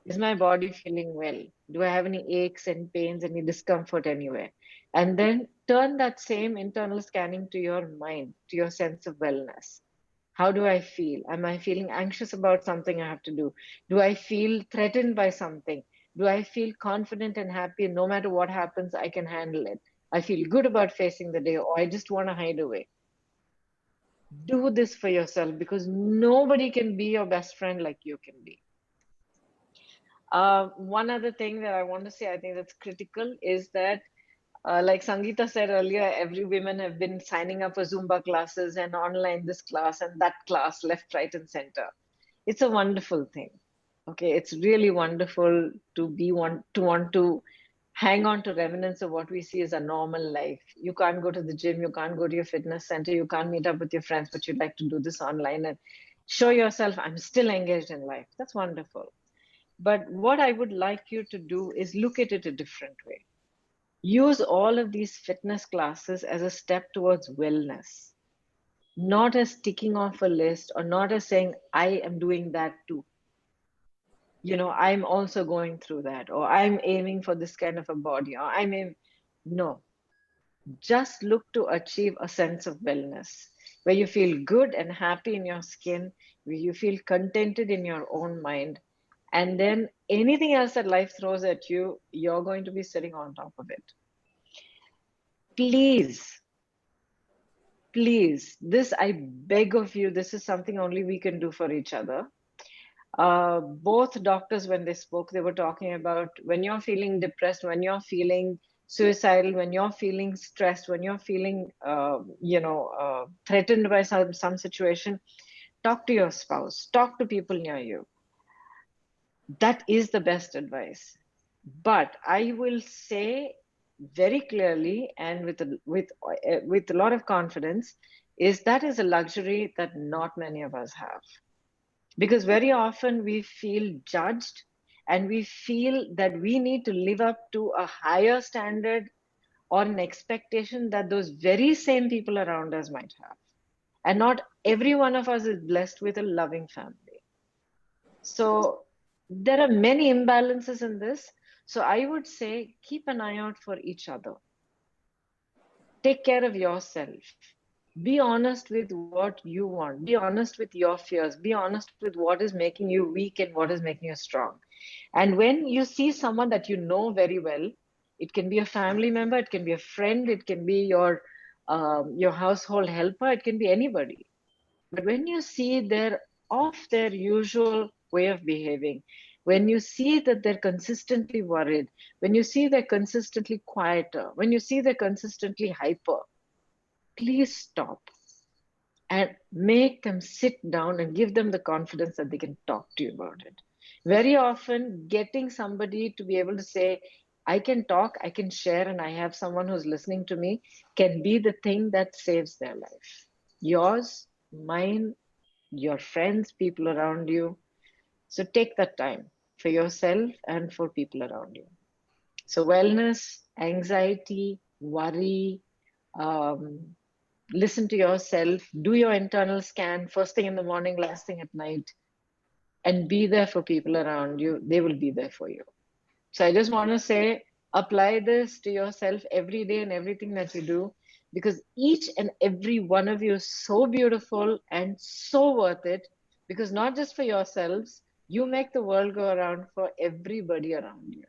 Is my body feeling well? Do I have any aches and pains, any discomfort anywhere? And then turn that same internal scanning to your mind, to your sense of wellness. How do I feel? Am I feeling anxious about something I have to do? Do I feel threatened by something? Do I feel confident and happy? No matter what happens, I can handle it. I feel good about facing the day, or I just want to hide away. Do this for yourself, because nobody can be your best friend like you can be. One other thing that I want to say, I think that's critical, is that like Sangeetha said earlier, every women have been signing up for Zumba classes and online this class and that class, left, right, and center. It's a wonderful thing. Okay, it's really wonderful to want to hang on to remnants of what we see as a normal life. You can't go to the gym, you can't go to your fitness center, you can't meet up with your friends, but you'd like to do this online and show yourself, I'm still engaged in life. That's wonderful. But what I would like you to do is look at it a different way. Use all of these fitness classes as a step towards wellness, not as ticking off a list or not as saying, I am doing that too. You know, I'm also going through that, or I'm aiming for this kind of a body, or no, just look to achieve a sense of wellness where you feel good and happy in your skin, where you feel contented in your own mind. And then anything else that life throws at you, you're going to be sitting on top of it. Please, please, this I beg of you, this is something only we can do for each other. Both doctors, when they spoke, they were talking about when you're feeling depressed, when you're feeling suicidal, when you're feeling stressed, when you're feeling, threatened by some situation, talk to your spouse, talk to people near you. That is the best advice. But I will say very clearly and with a lot of confidence, is that is a luxury that not many of us have. Because very often we feel judged and we feel that we need to live up to a higher standard or an expectation that those very same people around us might have. And not every one of us is blessed with a loving family. So there are many imbalances in this. So I would say keep an eye out for each other. Take care of yourself. Be honest with what you want. Be honest with your fears. Be honest with what is making you weak and what is making you strong. And when you see someone that you know very well, it can be a family member, it can be a friend, it can be your household helper, it can be anybody. But when you see they're off their usual way of behaving, when you see that they're consistently worried, when you see they're consistently quieter, when you see they're consistently hyper, please stop and make them sit down and give them the confidence that they can talk to you about it. Very often, getting somebody to be able to say, I can talk, I can share, and I have someone who's listening to me can be the thing that saves their life. Yours, mine, your friends, people around you. So take that time for yourself and for people around you. So wellness, anxiety, worry, listen to yourself, do your internal scan first thing in the morning, last thing at night, and be there for people around you. They will be there for you. So I just want to say, apply this to yourself every day and everything that you do, because each and every one of you is so beautiful and so worth it, because not just for yourselves, you make the world go around for everybody around you.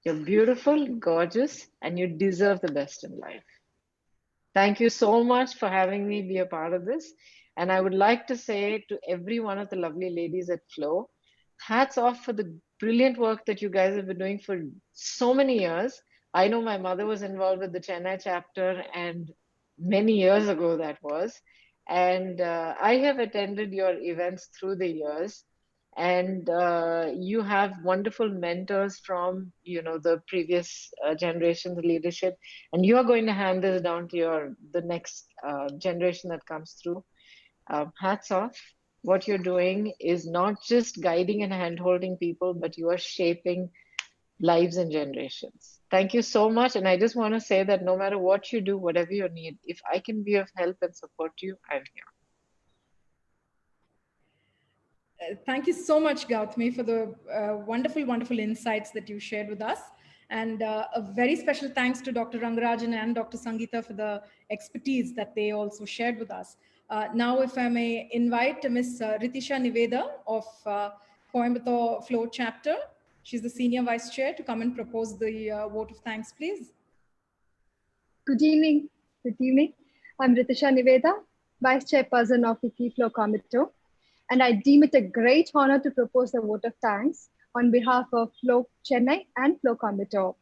You're beautiful, gorgeous, and you deserve the best in life. Thank you so much for having me be a part of this. And I would like to say to every one of the lovely ladies at Flow, hats off for the brilliant work that you guys have been doing for so many years. I know my mother was involved with the Chennai chapter, and many years ago that was. And I have attended your events through the years. And you have wonderful mentors from, the previous generation's leadership, and you are going to hand this down to the next generation that comes through. Hats off. What you're doing is not just guiding and hand-holding people, but you are shaping lives and generations. Thank you so much. And I just want to say that no matter what you do, whatever you need, if I can be of help and support you, I'm here. Thank you so much, Gautami, for the wonderful, wonderful insights that you shared with us. And a very special thanks to Dr. Rangarajan and Dr. Sangeetha for the expertise that they also shared with us. Now, if I may invite Ms. Ritisha Niveda of Coimbatore Flow Chapter. She's the Senior Vice Chair, to come and propose the vote of thanks, please. Good evening. Good evening. I'm Ritisha Niveda, Vice Chairperson of FICCI Flow Coimbatore, and I deem it a great honor to propose the vote of thanks on behalf of Flow Chennai and Flow Coimbatore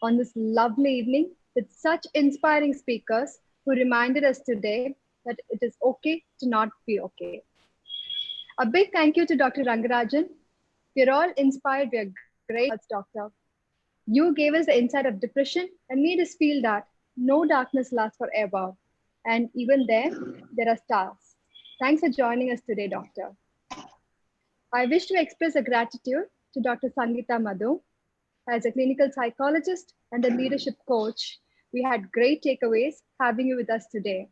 on this lovely evening with such inspiring speakers who reminded us today that it is okay to not be okay. A big thank you to Dr. Rangarajan. We're all inspired. We're great, doctor. You gave us the insight of depression and made us feel that no darkness lasts forever. And even there are stars. Thanks for joining us today, doctor. I wish to express a gratitude to Dr. Sangeetha M. As a clinical psychologist and a leadership coach, we had great takeaways having you with us today.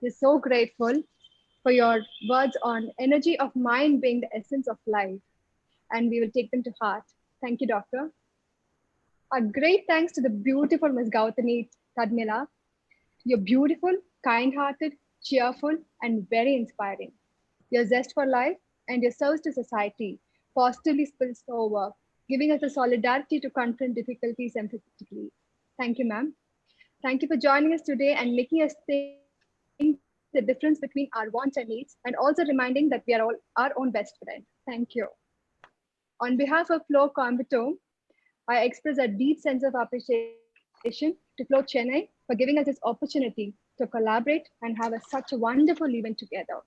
We're so grateful for your words on energy of mind being the essence of life, and we will take them to heart. Thank you, doctor. A great thanks to the beautiful Ms. Gautami Tadmila. You're beautiful, kind-hearted, cheerful, and very inspiring. Your zest for life and your service to society positively spills over, giving us the solidarity to confront difficulties empathetically. Thank you, ma'am. Thank you for joining us today and making us think the difference between our wants and needs, and also reminding that we are all our own best friend. Thank you. On behalf of Flow Coimbatore, I express a deep sense of appreciation to Flow Chennai for giving us this opportunity to collaborate and have such a wonderful event together.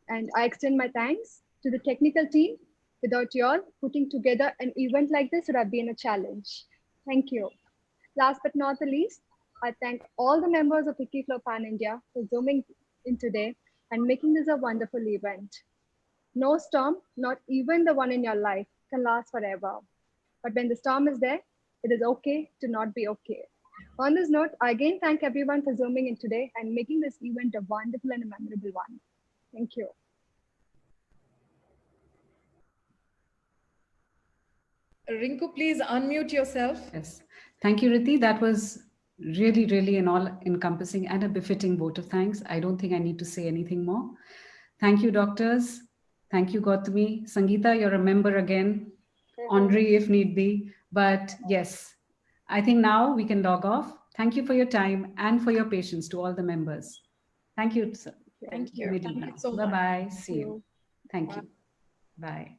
And I extend my thanks to the technical team. Without you all, putting together an event like this would have been a challenge. Thank you. Last but not the least, I thank all the members of FICCI Flow Pan India for zooming in today and making this a wonderful event. No storm, not even the one in your life, can last forever. But when the storm is there, it is okay to not be okay. On this note, I again thank everyone for zooming in today and making this event a wonderful and a memorable one. Thank you. Rinku, please unmute yourself. Yes. Thank you, Riti. That was really, really an all-encompassing and a befitting vote of thanks. I don't think I need to say anything more. Thank you, doctors. Thank you, Gautami. Sangeetha, you're a member again. Honorary if need be. But yes, I think now we can log off. Thank you for your time and for your patience to all the members. Thank you, sir. Thank you. Thank you so much. Bye-bye. See you. Thank Bye. you. Bye.